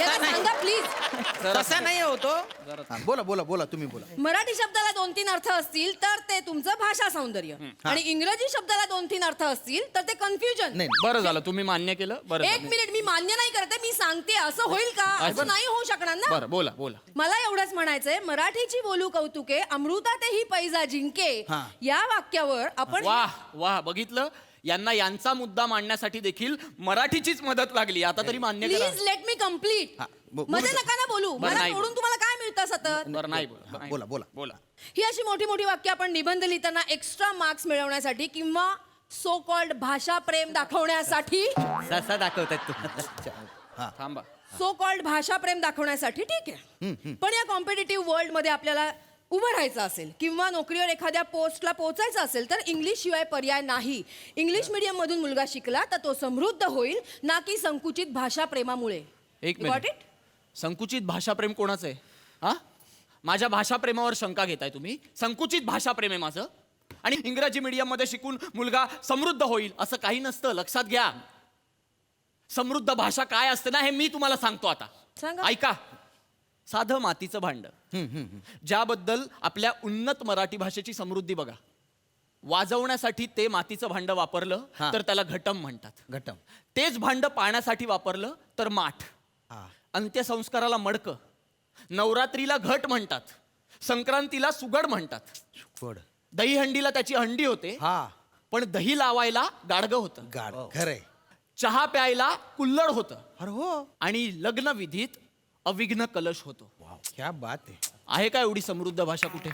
याला सांगा प्लीज. तसा नाही होतो. बोला बोला बोला तुम्ही बोला. मराठी शब्दाला 2-3 अर्थ असतील तर ते तुमचं भाषा सौंदर्य. आणि इंग्रजी शब्दाला 2-3 अर्थ असतील तर ते कन्फ्युजन. नाही बरं झालं तुम्ही मान्य केलं. बरं एक झालं. मिनिट, मी मान्य नाही करते, मी सांगते. असं होईल का? असं नाही होऊ शकणार ना. बरं बोला बोला. मला एवढंच म्हणायचंय, मराठीची बोलू कौतुके अमृतातेही पैजा जिंके. हा. या वाक्यावर आपण वाह वाह बघितलं यांना यांचा मुद्दा मांडण्यासाठी देखील मराठीचीच मदत लागली. आता तरी मान्य करा. Please let me complete. हा, मध्ये नका ना बोलू. बरं, मला नाही सोडून तुम्हाला काय मिळतं सतत? बरं नाही बोला नाही. बोला बोला बोला. ही अशी मोठी मोठी वाक्य आपण निबंध लिहिताना एक्स्ट्रा मार्क्स मिळवण्यासाठी किंवा सो कॉल्ड भाषा प्रेम दाखवण्यासाठी ससा दाखवतात तुम्हाला. थांबा. सो कॉल्ड भाषा प्रेम दाखवण्यासाठी ठीक आहे. पण या कॉम्पिटेटिव्ह वर्ल्ड मध्ये आपल्याला उभं राहायचं असेल किंवा नोकरीवर एखाद्या पोस्टला पोहोचायचं असेल तर इंग्लिश शिवाय पर्याय नाही. इंग्लिश मीडियम मधून मुलगा शिकला तर तो समृद्ध होईल, ना की संकुचित भाषा प्रेमामुळे. एक Got मिनिट. it? संकुचित भाषाप्रेम कोणाचं आहे? हा माझ्या भाषाप्रेमावर शंका घेताय तुम्ही? संकुचित भाषाप्रेम आहे माझं. आणि इंग्रजी मीडियम मध्ये शिकून मुलगा समृद्ध होईल असं काही नसतं. लक्षात घ्या. समृद्ध भाषा काय असते ना हे मी तुम्हाला सांगतो आता. सांगा. ऐका. साधं मातीचं भांड ज्याबद्दल आपल्या उन्नत मराठी भाषेची समृद्धी बघा. वाजवण्यासाठी ते मातीचं भांड वापरलं तर त्याला घटम म्हणतात. घटम. तेच भांड पाण्यासाठी वापरलं तर माठ. अंत्यसंस्काराला मडकं. नवरात्रीला घट म्हणतात. संक्रांतीला सुगड म्हणतात. दहीहंडीला त्याची हंडी होते. हा पण दही लावायला गाडगं होतं. गाड खरंय. चहा प्यायला कुल्हड होतं. अरे हो. आणि लग्न विधीत अविघ्न कलश होतो. क्या बात आहे. आहे का एवढी समृद्ध भाषा कुठे?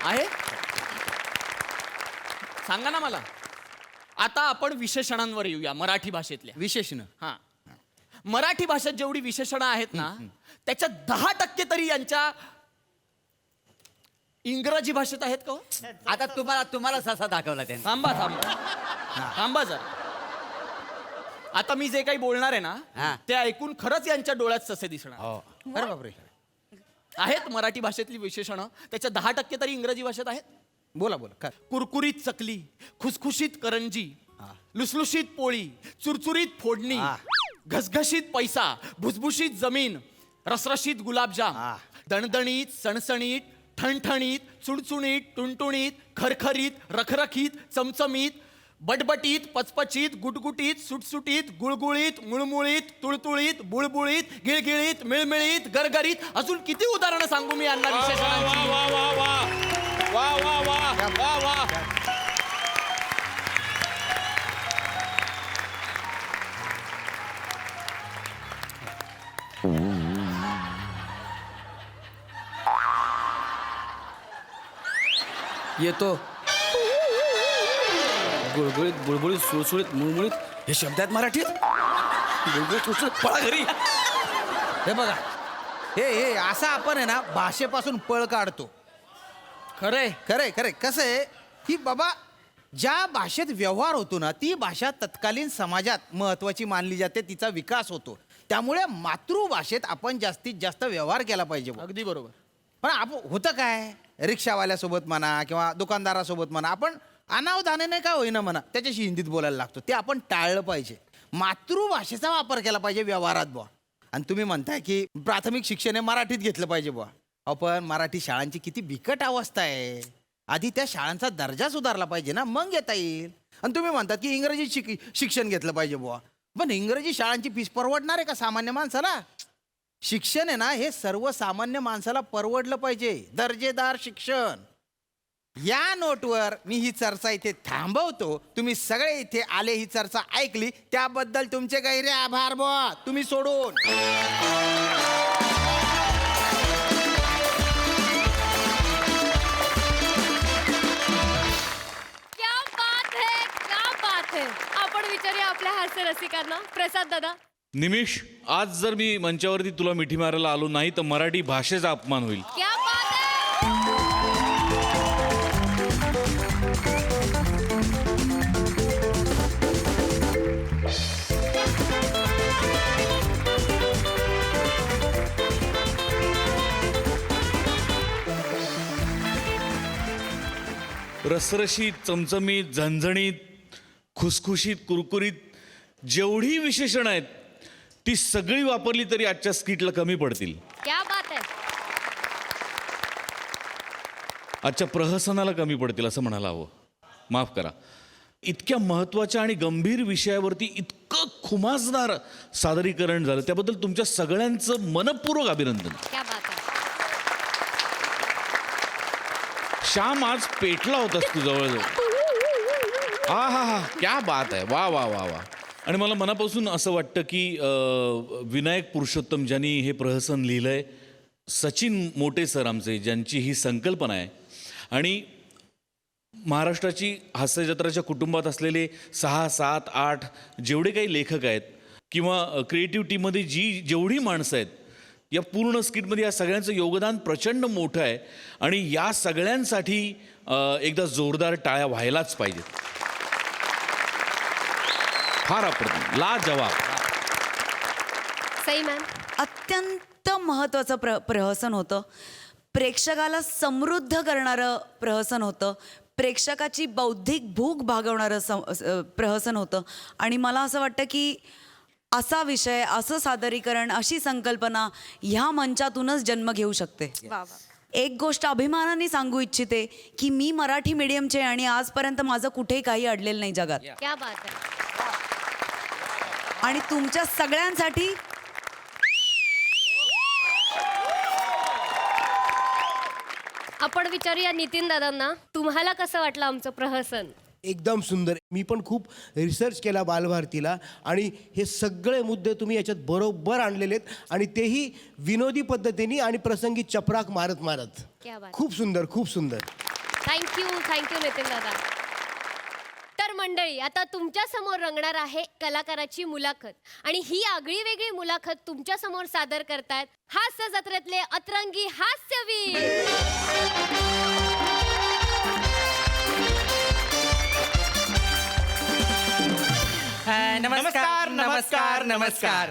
आहे? सांगा ना मला. आता आपण विशेषणांवर येऊया मराठी भाषेतल्या. विशेषण. हा मराठी भाषेत जेवढी विशेषणं आहेत ना त्याच्यात 10% तरी यांच्या इंग्रजी भाषेत आहेत का हो? आता तुम्हाला ससा दाखवला त्यांनी. थांबा थांबा थांबा जरा. आता मी जे काही बोलणार आहे ना ते ऐकून खरंच यांच्या डोळ्यात ससे दिसणार. अरे बापरे. आहेत मराठी भाषेतली विशेषणं त्याच्या 10% तरी इंग्रजी भाषेत आहेत. बोला बोला काय. कुरकुरीत चकली, खुसखुशीत करंजी, लुसलुशीत पोळी, चुरचुरीत फोडणी, घसघशीत पैसा, भुसभुशीत जमीन, रसरशीत गुलाबजाम, दणदणीत, सणसणीत, ठणठणीत, चुणचुणीत, टुणटुणीत, खरखरीत, रखरखीत, चमचमीत, बटबटीत, पचपचीत, गुटगुटीत, सुटसुटीत, गुळगुळीत, मुळमुळीत, तुळतुळीत, बुळबुळीत, गिळगिळीत, मिळमिळीत, गरगरीत. अजून किती उदाहरणं सांगू मी यांना विशेषणांची. वा वा वा वा वा. येतो. गुळगुळीत बुळबुळीत सुळसुळीत मुळमुळीत हे शब्द आहेत मराठीत. गुळगुळीत सुळसुळीत पळा घरी. हे बघा, हे असं आपण आहे ना भाषेपासून पळ काढतो. खरंय. खरंय खरंय. कसं आहे की बाबा, ज्या भाषेत व्यवहार होतो ना ती भाषा तत्कालीन समाजात महत्वाची मानली जाते, तिचा विकास होतो. त्यामुळे मातृभाषेत आपण जास्तीत जास्त व्यवहार केला पाहिजे. अगदी बरोबर. पण आपण होतं काय, रिक्षावाल्यासोबत म्हणा किंवा दुकानदारासोबत म्हणा, आपण अनावधानाने काय होईना म्हणा त्याच्याशी हिंदीत बोलायला लागतो. ते आपण टाळलं पाहिजे. मातृभाषेचा वापर केला पाहिजे व्यवहारात बुवा. आणि तुम्ही म्हणताय की प्राथमिक शिक्षण हे मराठीत घेतलं पाहिजे बुवा. आपण मराठी शाळांची किती बिकट अवस्था आहे. आधी त्या शाळांचा दर्जा सुधारला पाहिजे ना, मग येता येईल. आणि तुम्ही म्हणतात की इंग्रजी शिक्षण घेतलं पाहिजे बुवा. पण इंग्रजी शाळांची फीस परवडणार आहे का सामान्य माणसाला? शिक्षण आहे ना हे सर्वसामान्य माणसाला परवडलं पाहिजे, दर्जेदार शिक्षण. या नोटवर मी ही चर्चा इथे थांबवतो. तुम्ही सगळे इथे आले, ही चर्चा ऐकली, त्याबद्दल तुमचे गहिरे आभार बुवा. तुम्ही सोडून क्या बात है, क्या बात है. आपण विचारूया आपल्या हास्य रसिकांना. प्रसाद दादा, निमिष, आज जर मी मंचावरती तुला मिठी मारायला आलो नाही तर मराठी भाषेचा अपमान होईल. क्या बात है. रसरशीत, चमचमीत, झणझणीत, खुसखुशीत, कुरकुरीत जेवढी विशेषणं आहेत ती सगळी वापरली तरी आजच्या स्किटला कमी पडतील. क्या बात है. आजच्या प्रहसनाला कमी पडतील असं म्हणायला हवं. माफ करा. इतक्या महत्त्वाच्या आणि गंभीर विषयावरती इतकं खुमासदार सादरीकरण झालं त्याबद्दल तुमच्या सगळ्यांचं मनपूर्वक अभिनंदन. क्या बात है. श्याम, आज पेटला होतास तू जवळजवळ. हा, क्या बात आहे. वा वा वा वा. आणि मला मनापासून असं वाटतं की विनायक पुरुषोत्तम ज्यांनी हे प्रहसन लिहिलंय, सचिन मोटे सर आमचे, ज्यांची ही संकल्पना आहे, आणि महाराष्ट्राची हास्यजत्राच्या कुटुंबात असलेले 6, 7, 8 जेवढे काही लेखक आहेत किंवा क्रिएटिव्ह टीममध्ये जेवढी माणसं आहेत, या पूर्ण स्किटमध्ये या सगळ्यांचं योगदान प्रचंड मोठं आहे. आणि या सगळ्यांसाठी एकदा जोरदार टाळ्या व्हायलाच पाहिजेत. फार अप्रतिम, लाजवाब. सई मॅम, अत्यंत महत्त्वाचं प्रहसन होतं. प्रेक्षकाला समृद्ध करणारं प्रहसन होतं. प्रेक्षकाची बौद्धिक भूक भागवणारं प्रहसन होतं. आणि मला असं वाटतं की असा विषय, असं सादरीकरण, अशी संकल्पना ह्या मंचातूनच जन्म घेऊ शकते. एक गोष्ट अभिमानाने सांगू इच्छिते की मी मराठी मीडियमचे आणि आजपर्यंत माझं कुठेही काही अडलेलं नाही जगात. क्या बात है. आणि तुमच्या सगळ्यांसाठी आपण विचारूया नितीन दादांना, तुम्हाला कसं वाटलं आमचं प्रहसन? एकदम सुंदर. मी पण खूप रिसर्च केला बालभारतीला आणि हे सगळे मुद्दे तुम्ही याच्यात बरोबर आणलेले आहेत आणि तेही विनोदी पद्धतीने आणि प्रसंगी चपराक मारत मारत. क्या बात. खूप सुंदर, खूप सुंदर. थँक्यू नितीन दादा. तर मंडळी, आता तुमच्या समोर रंगणार आहे कलाकाराची मुलाखत. आणि ही आगळी वेगळी मुलाखत तुमच्या समोर सादर करतायत हास्य जत्रेतले अतरंगी हास्यवीर. नमस्कार नमस्कार नमस्कार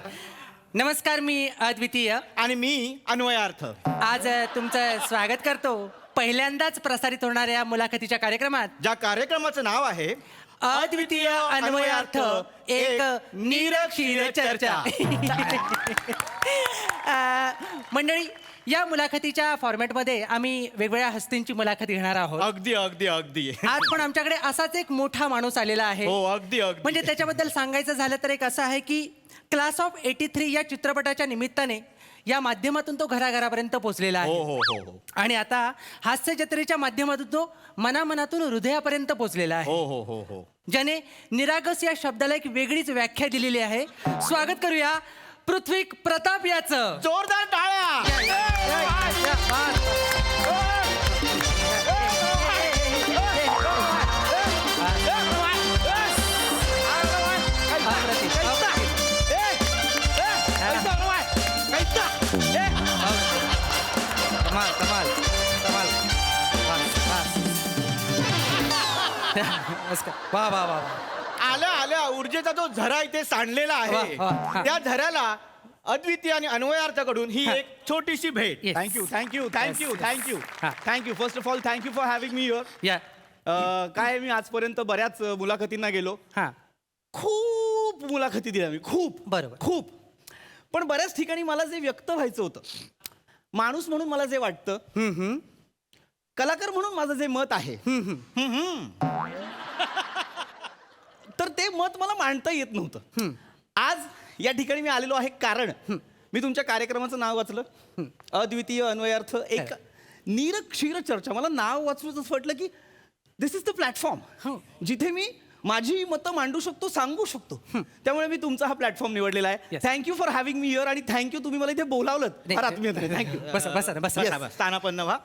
नमस्कार. मी अद्वितीय आणि मी अन्वयार्थ. आज तुमचं स्वागत करतो पहिल्यांदाच प्रसारित होणाऱ्या मुलाखतीच्या कार्यक्रमात, ज्या कार्यक्रमाचं नाव आहे अद्वितीय अन्वयार्थ, एक निरक्षीर चर्चा. मंडळी, या मुलाखतीच्या फॉर्मॅटमध्ये आम्ही वेगवेगळ्या हस्तींची मुलाखत घेणार आहोत. अगदी अगदी अगदी. आज पण आमच्याकडे असाच एक मोठा माणूस आलेला आहे. हो, अगदी अगदी. म्हणजे त्याच्याबद्दल सांगायचं झालं तर एक असं आहे की क्लास ऑफ 83 या चित्रपटाच्या निमित्ताने या माध्यमातून तो घराघरापर्यंत पोहोचलेला आहे. हो हो हो हो. आणि आता हास्य जत्रेच्या माध्यमातून तो मनामनातून हृदयापर्यंत पोहोचलेला आहे. हो हो हो हो. ज्याने निरागस या शब्दाला एक वेगळीच व्याख्या दिलेली आहे. स्वागत करूया पृथ्वी प्रताप याचं. जोरदार टाळ्या. वा वा वा आल्या आल्या ऊर्जेचा जो झरा इथे सांडलेला आहे वा, वा. त्या झऱ्याला अद्वितीय आणि अन्वयार्थाकडून ही हा. एक छोटीशी भेट. Yes. थँक्यू हा. Thank you first of all thank you for having me your. या काय मी आजपर्यंत बऱ्याच मुलाखतींना गेलो, हा खूप मुलाखती दिल्या मी, खूप बरोबर. खूप. पण बऱ्याच ठिकाणी मला जे व्यक्त व्हायचं होतं, माणूस म्हणून मला जे वाटतं, कलाकार म्हणून माझं जे मत आहे, तर ते मत मला मांडता येत नव्हतं. आज या ठिकाणी मी आलेलो आहे कारण मी तुमच्या कार्यक्रमाचं नाव वाचलं, अद्वितीय अन्वयार्थ, एक नीरक्षीर चर्चा. मला नाव वाचून असं वाटलं की दिस इज द प्लॅटफॉर्म जिथे मी माझी मतं मांडू शकतो, सांगू शकतो. त्यामुळे मी तुमचा हा प्लॅटफॉर्म निवडलेला आहे. Thank you for having me here आणि थँक्यू तुम्ही मला इथे बोलावलं. फार आत्मीयतेने थँक्यू. बसा. स्थानापन्न व्हा.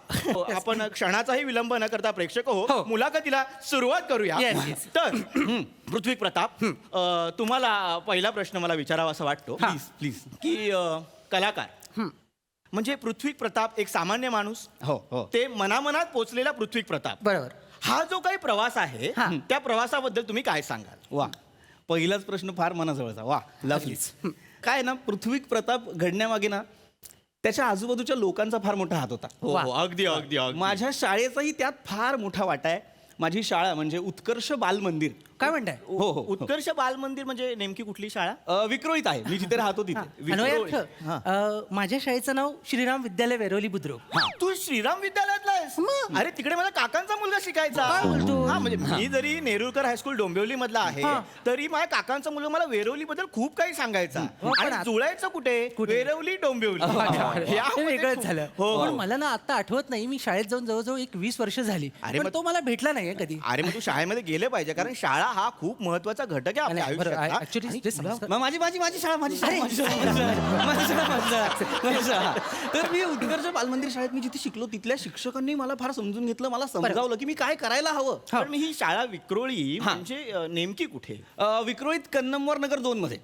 आपण क्षणाचाही विलंब न करता प्रेक्षक हो, मुलाखतीला सुरुवात करूया. Yes. तर पृथ्वी प्रताप, तुम्हाला पहिला प्रश्न मला विचारावा असं वाटतो, प्लीज, की कलाकार म्हणजे पृथ्वी प्रताप एक सामान्य माणूस, ते मनामनात पोचलेला पृथ्वी प्रताप. बरोबर. हा जो काही प्रवास आहे त्या प्रवासाबद्दल तुम्ही काय सांगाल? वा, पहिलाच प्रश्न फार मनाजवळचा. वा, लवलीच. काय ना, पृथ्वी प्रताप घडण्यामागे ना त्याच्या आजूबाजूच्या लोकांचा फार मोठा हात होता. अगदी अगदी. माझ्या शाळेचाही त्यात फार मोठा वाटा आहे. माझी शाळा म्हणजे उत्कर्ष बाल मंदिर. काय म्हणताय? हो, उत्कर्ष बाल मंदिर म्हणजे नेमकी कुठली शाळा? विक्रोळीत आहे, मी जिथे राहतो तिथे. अन्वयार्थ, माझ्या शाळेचं नाव श्रीराम विद्यालय वेरोली बुद्रुक. तू श्रीराम विद्यालयातला आहेस? अरे, तिकडे माझ्या काकांचा मुलगा शिकायचा. हा, म्हणजे मी जरी नेरुरकर हायस्कूल डोंबिवली मधला आहे, तरी माझ्या काकांचा मुलगा मला वेरवली बद्दल खूप काही सांगायचा. आणि जुळायचं कुठे? वेरवली डोंबिवली. वेगळंच झालं. पण मला ना आता आठवत नाही, मी शाळेत जाऊन जवळजवळ 21 वर्ष झाली. पण तो मला भेटला नाहीये कधी. अरे, मग तू शाळेमध्ये गेले पाहिजे, कारण शाळा हा खूप महत्वाचा घटक आहे आपल्या आयुष्यात. तर मी उत्कर्ष बालमंदिर शाळेत मी जिथे शिकलो, तिथल्या शिक्षकांनी मला फार समजून घेतलं, मला समजावलं की मी काय करायला हवं. पण मी ही शाळा विक्रोळी म्हणजे नेमकी कुठे? विक्रोळीत कन्नमवार नगर 2 मध्ये.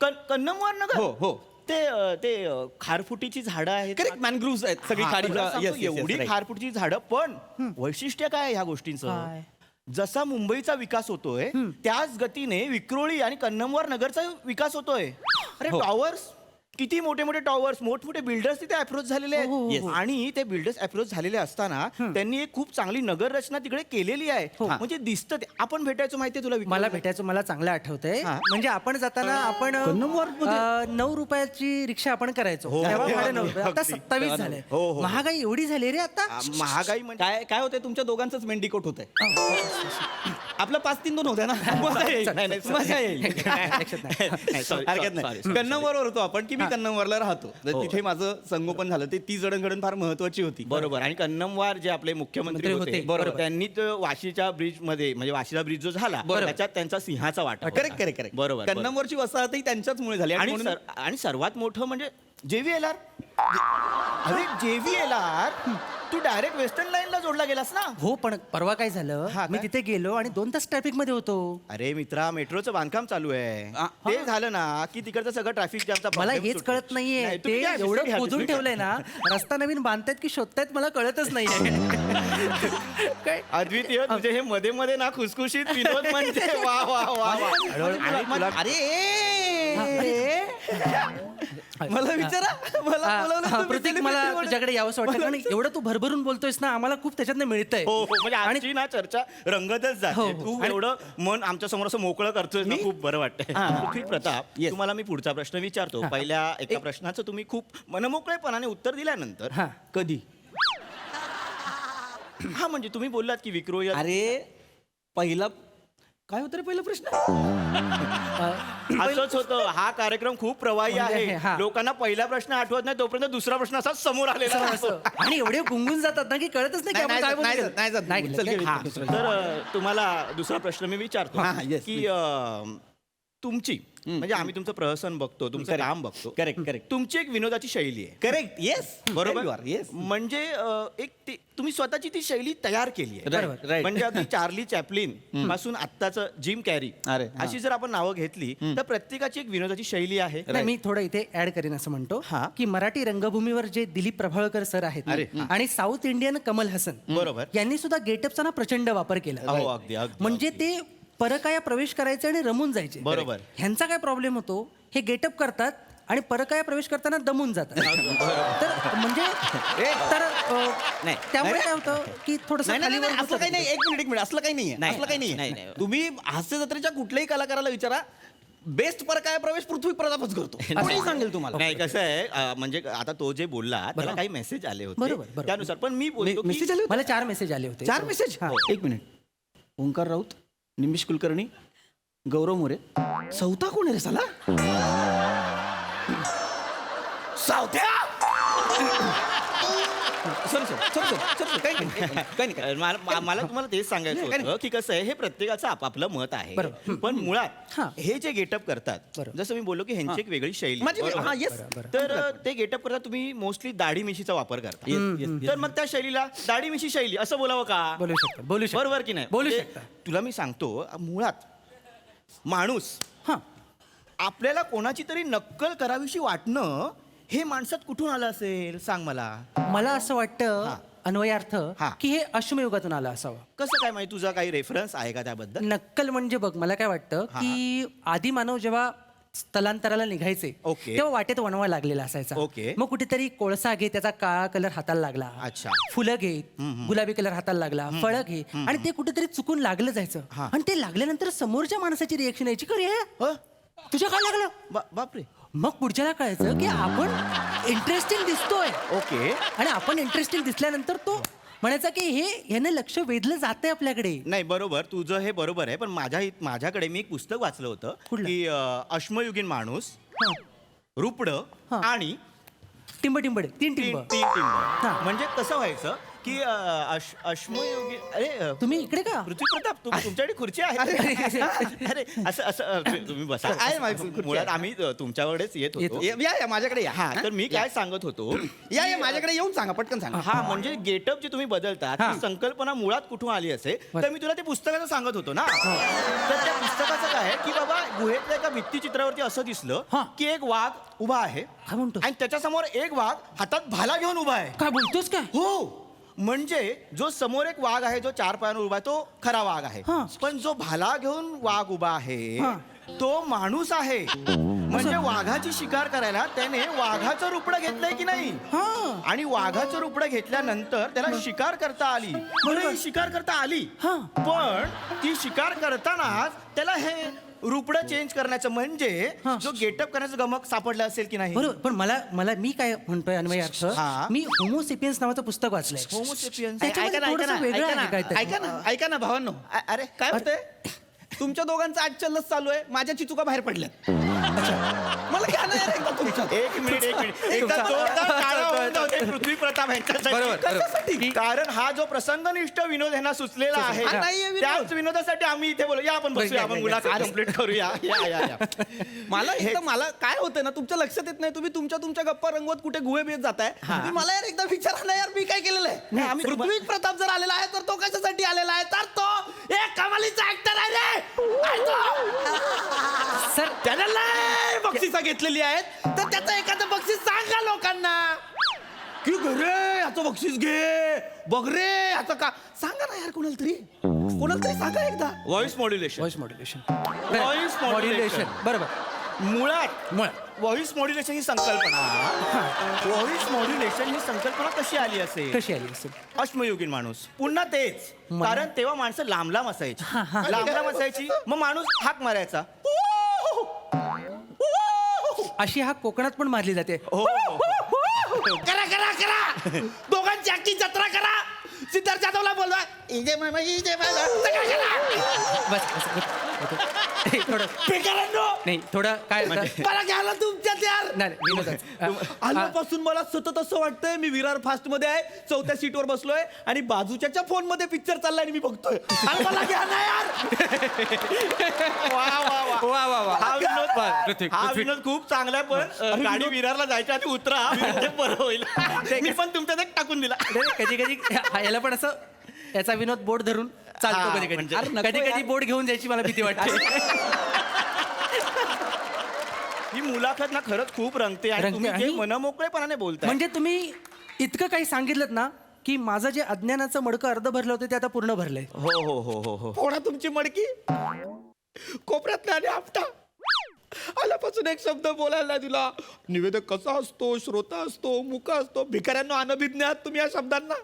कन्नमवार नगर? हो. ते खारफुटीची झाडं आहेत, करेक्ट, मॅनग्रुव्ज आहेत सगळी खारी, एवढी खारफुटीची झाडं. पण वैशिष्ट्य काय ह्या गोष्टींचं? जसा मुंबईचा विकास होतोय त्याच गतीने विक्रोळी आणि कन्नमवार नगरचा विकास होतोय. अरे, टॉवर्स, किती मोठे मोठे टॉवर्स, मोठमोठे बिल्डर्स तिथे अप्रोच झालेले आहेत. आणि ते बिल्डर्स अप्रोच झालेले असताना त्यांनी एक खूप चांगली नगर रचना तिकडे केलेली आहे. म्हणजे दिसतं ते. आपण भेटायचो, माहितीये तुला? मला भेटायचं, मला चांगलं आठवतंय. म्हणजे आपण जाताना आपण 9 रुपयाची रिक्षा आपण करायचो. तेव्हा भाडं 9 रुपये, आता 27 झालंय. महागाई एवढी झाली रे आता. महागाई म्हणजे काय होतंय? तुमच्या दोघांचंच मेंढीकोट होतंय. आपलं 5-3-2 होत्या ना. मजा येईल. कन्नमवारवर होतो आपण, की मी कन्नमवारला राहतो. तिथे माझं संगोपन झालं. ते ती जडणघडण फार महत्वाची होती. बरोबर. आणि कन्नमवार जे आपले मुख्यमंत्री होते, बरोबर, त्यांनी वाशीच्या ब्रिज मध्ये, म्हणजे वाशीचा ब्रिज जो झाला त्याच्यात त्यांचा सिंहाचा वाटा. करेक्ट. बरोबर. कन्नमवारची वसाहतही त्यांच्याचमुळे झाली. आणि सर्वात मोठं म्हणजे JVLR. अरे, JVLR, तू डायरेक्ट वेस्टर्न लाईनला जोडला गेलास ना? हो, पण परवा काय झालं, मी तिथे गेलो आणि 2 तास ट्रॅफिक मध्ये होतो. अरे मित्रा, मेट्रोचं बांधकाम चालू आहे. ते झालं ना की तिकडचं सगळं ट्रॅफिक जॅमचा मला हेच कळत नाहीये, ते एवढं खोदून ठेवलंय ना, रस्ता नवीन बांधतायत की शोधतायत मला कळतच नाहीये. अद्वितीय, तुझे हे मध्ये मध्ये ना खुसखुशीत विनोद म्हणजे वा वा वा वा. मला विचारा, मला प्रत्येक मला तुझ्याकडे यावंसं वाटतं, कारण एवढं तू भरभरून बोलतोयस ना, आम्हाला खूप त्याच्यातनं मिळतंय. म्हणजे आमची ना चर्चा रंगतच जाते. तू एवढं मन आमच्या समोर असं मोकळं करतोय ना, खूप बरं वाटतंय. पृथ्वी प्रताप, तुम्हाला मी पुढचा प्रश्न विचारतो. पहिल्या एका प्रश्नाचं तुम्ही खूप मनमोकळेपणाने उत्तर दिल्यानंतर कधी म्हणजे तुम्ही बोललात की विक्रोळी. अरे, पहिला काय होतं रे? पहिला प्रश्न असंच होतं. हा कार्यक्रम खूप प्रवाही आहे. लोकांना पहिला प्रश्न आठवत नाही, तोपर्यंत दुसरा प्रश्न असाच समोर आलेला असतो. आणि एवढे गुंगून जातात ना की कळतच नाही की आपण काय बोलतोय. तर तुम्हाला दुसरा प्रश्न मी विचारतो की तुमची म्हणजे आम्ही तुमचं प्रहसन बघतो तुमचं काम बघतो करेक्ट तुमची एक विनोदाची शैली आहे करेक्ट येस बरोबर येस म्हणजे तुम्ही स्वतःची ती शैली तयार केली आहे Right, right. म्हणजे अगदी चार्ली चॅपलिन पासून आत्ताचं जिम कॅरी अरे, हा. अशी जर आपण नावं घेतली तर प्रत्येकाची एक विनोदाची शैली आहे नाही, मी थोडं इथे ऍड करीन असं म्हणतो की मराठी रंगभूमीवर जे दिलीप प्रभावळकर सर आहेत अरे, आणि साऊथ इंडियन कमल हसन बरोबर. यांनी सुद्धा गेटअपचा ना प्रचंड वापर केला अहो, अगदी, अगदी, म्हणजे ते परकाया प्रवेश करायचे आणि रमून जायचे बरोबर. ह्यांचा काय प्रॉब्लेम होतो हे गेटअप करतात आणि परकाया प्रवेश करताना दमून जातात तर म्हणजे नाही. त्यामुळे काय होतं की थोडस असलं काही नाही एक मिनिट असलं काही नाहीये नाही, असलं काही नाही, नाहीये नाही. तुम्ही हास्य जत्रेच्या कुठल्याही कलाकाराला विचारा बेस्ट पर काय प्रवेश पृथ्वी प्रतापच करतो कोणी सांगेल तुम्हाला नाही कसं आहे म्हणजे आता तो जे बोलला त्याला काही मेसेज आले होते बरोबर. त्यानुसार पण मी बोलतो की- मेसेज आले मला 4 मेसेज आले होते 4 मेसेज एक मिनिट ओंकार राऊत निमिष कुलकर्णी गौरव मोरे चौथा कोण आहे रे साला सावत्या सर काही नाही मला तुम्हाला तेच सांगायचं होतं की कसं आहे हे प्रत्येकाचं आपापलं मत आहे पण मुळात हे जे गेटअप करतात जसं मी बोललो की ह्यांची एक वेगळी शैली बरोबर. येस तर ते गेटअप करता तुम्ही मोस्टली दाढी मिशीचा वापर करता तर मग त्या शैलीला दाढी मिशी शैली असं बोलावं का बोलू शकता बरोबर की नाही बोलू म्हणजे शकता. तुला मी सांगतो मुळात माणूस आपल्याला कोणाची तरी नक्कल करावीशी वाटणं हे माणसात कुठून आलं असेल सांग मला असं वाटतं अन्वयार्थ की हे अश्मयुगातून आलं असावं कसं काय माहिती तुझा काही रेफरन्स आहे का त्याबद्दल नक्कल म्हणजे बघ मला काय वाटतं की आदी मानव जेव्हा स्थलांतराला निघायचे ओके. तेव्हा वाटेत वणवा लागलेला असायचा ओके. मग कुठेतरी कोळसा घे त्याचा काळा कलर हाताला लागला अच्छा. फुलं घे गुलाबी कलर हाताला लागला फळं घे आणि ते कुठेतरी चुकून लागलं जायचं आणि ते लागल्यानंतर समोरच्या माणसाची रिएक्शन यायची खरी तुझ्या काय लागलं बापरे मग पुढच्याला कळायचं की आपण इंटरेस्टिंग दिसतोय ओके आणि आपण इंटरेस्टिंग दिसल्यानंतर तो म्हणायचा की ह्यानं लक्ष वेधलं जातंय आपल्याकडे नाही बरोबर तुझं हे बरोबर आहे पण माझ्याकडे मी एक पुस्तक वाचलं होतं की अश्मयुगीन माणूस रुपड आणि टिंबटिंबड तीन तीन टिंब टिंब म्हणजे कसं व्हायचं की अश्मयुगीन अरे तुम्ही इकडे का पृथ्वी प्रताप तुमच्याकडे खुर्ची आहे अरे असं तुम्ही बसा आहे माझी खुर्ची मुळात आम्ही तुमच्याकडेच येत होतो या माझ्याकडे या हा तर मी काय सांगत होतो या माझ्याकडे येऊन सांगा पटकन सांगा हा म्हणजे गेटअप जे तुम्ही बदलता ती संकल्पना मुळात कुठून आली असेल तर मी तुला ते पुस्तकाचं सांगत होतो ना तर त्या पुस्तकाचं काय आहे की बाबा गुहेतल्या एका भित्तिचित्रावरती असं दिसलं की एक वाघ उभा आहे काय म्हणतो आणि त्याच्यासमोर एक वाघ हातात भाला घेऊन उभा आहे काय बोलतोस काय हो म्हणजे जो समोर एक वाघ आहे जो 4 पायांवर उभा आहे तो खरा वाघ आहे पण जो भाला घेऊन वाघ उभा आहे तो माणूस आहे म्हणजे वाघाची शिकार करायला त्याने वाघाचं रुपडं घेतलंय की नाही आणि वाघाचं रुपडं घेतल्यानंतर त्याला शिकार करता आली बरं शिकार करता आली पण ती शिकार करताना त्याला हे रुपडं चेंज करण्याचं म्हणजे जो गेटअप करण्याचं गमक सापडलं असेल की नाही बरोबर पण मला मी काय म्हणतोय अन्वयार्थ मी होमोसेपियन्स नावाचं पुस्तक वाचलंय होमोसेपियन्स ऐका ना भावांनो अरे काय होतंय तुमच्या दोघांचं आज चल्लस चालू आहे माझ्या चिचुका बाहेर पडल्या मला घ्या ना यार एकदा तुमच्या एक मिनिट एकदा तो काळा होऊन जाऊ दे पृथ्वी प्रताप यांच्यासाठी कारण हा जो प्रसंगनिष्ठ विनोद यांना सुचलेला आहे नाहीये विनोद. त्याच विनोदासाठी आम्ही इथे बोलू या आपण बसूया आपण मुलाखत कंप्लीट करूया या मला काय होतंय ना तुमच्या लक्षात येत नाही तुम्ही तुमच्या गप्पा रंगवत कुठे गुहे बेत जाताय तुम्ही मला यार एकदा विचारा ना यार मी काय केलेलं आहे आम्ही पृथ्वी प्रताप जर आलेला आहे तर तो कशासाठी आलेला आहे तर तो एक कमालीचा ऍक्टर आहे रे सर त्याला लय बक्षिसा घेतलेली आहेत तर त्याचं एखादं बक्षीस सांगा लोकांना की घरे याचं बक्षीस घे बघ रे याचं का सांगा ना यार कोणाला तरी सांगा एकदा व्हॉइस मॉड्युलेशन व्हॉइस मॉड्युलेशन बरोबर मुळात व्हॉइस मॉड्युलेशन ही संकल्पना कशी आली असेल अश्मयुगीन माणूस पुन्हा तेच कारण तेव्हा माणसं लांब असायची मग माणूस हाक मारायचा अशी हाक कोकणात पण मारली जाते करा दोघांची अख्खी जत्रा करा सिद्धार्थ जाधवला बोलवा इजे मामा इजे मामा बस थोडं नाही थोडं काय होतं? मला घ्यायला तुमच्यात यार नाही विनोदच. आल्यापासून मला सतत असं वाटतंय मी विरार फास्ट मध्ये आहे, 4थ्या सीटवर बसलोय आणि बाजूच्या फोन मध्ये पिक्चर चाललाय आणि मी बघतोय. अरे मला घ्या ना यार वा वा वा वा वा वा हा विनोद पृथ्वी, हा पृथ्वी. विनोद खूप चांगला आहे, पण गाडी विरारला जायच्या आधी उतरा म्हणजे बरं होईल. मी पण तुमच्यात एक टाकून दिला. कधी कधी याला पण असं याचा विनोद बोट धरून चालतो हा, कधी कधी म्हणजे- अरे नको कधी कधी यार. बोट घेऊन जायची मला भीती वाटते. ही मुलाखत ना खरंच खूप रंगते आणि रंगते तुम्ही जे आणि- मनमोकळेपणाने बोलताय म्हणजे तुम्ही इतकं काही सांगितलं ना की माझं जे अज्ञानाचं मडकं अर्ध भरलं होतं ते आता पूर्ण भरलंय. हो हो हो हो हो फोडा तुमची मडकी कोपऱ्यातला आणि आपटा आल्यापासून एक शब्द बोलायला नाही दिला. निवेदक कसा असतो, श्रोता असतो, मुका असतो. भिकाऱ्यांना अनभिज्ञ आहात तुम्ही या शब्दांना.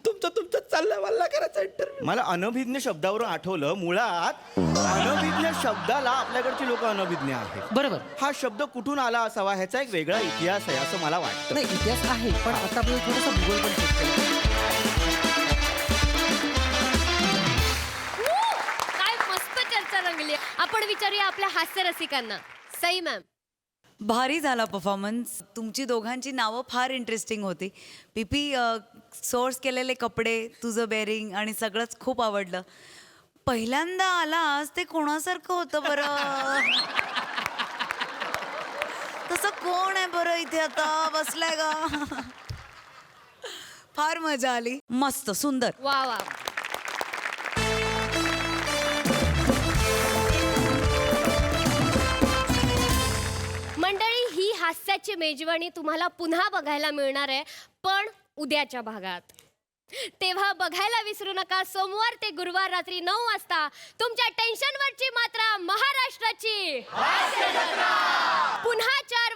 तुमचं चाललंय वल्ला करायचा इंटरव्ह्यू. मला अनभिज्ञ शब्दावरून आठवलं, मुळात अनभिज्ञ शब्दाला आपल्याकडची लोक अनभिज्ञ आहेत. बरोबर. हा शब्द कुठून आला असावा ह्याचा एक वेगळा इतिहास आहे असं मला वाटतं. नाही इतिहास आहे पण आता आपल्याला थोडासा भूगोल पण check केला. काय मस्त चर्चा रंगली. आपण विचारूया आपल्या हास्य रसिकांना. सई मॅम, भारी झाला परफॉर्मन्स. तुमची दोघांची नावं फार इंटरेस्टिंग होती. पीपी सोर्स केलेले कपडे, तुझं बेरिंग आणि सगळंच खूप आवडलं. पहिल्यांदा आलास ते कोणासारखं होतं बरं? तसं कोण आहे बरं इथे आता बसलाय का? फार मजा आली. मस्त सुंदर. वा वा. मंडळी, ही हास्याची मेजवानी तुम्हाला पुन्हा बघायला मिळणार आहे, पण उद्याच्या भागात. तेव्हा बघायला विसरू नका. सोमवार ते गुरुवार रात्री 9 वाजता तुमच्या टेन्शनवरची मात्रा महाराष्ट्राची पुन्हा 4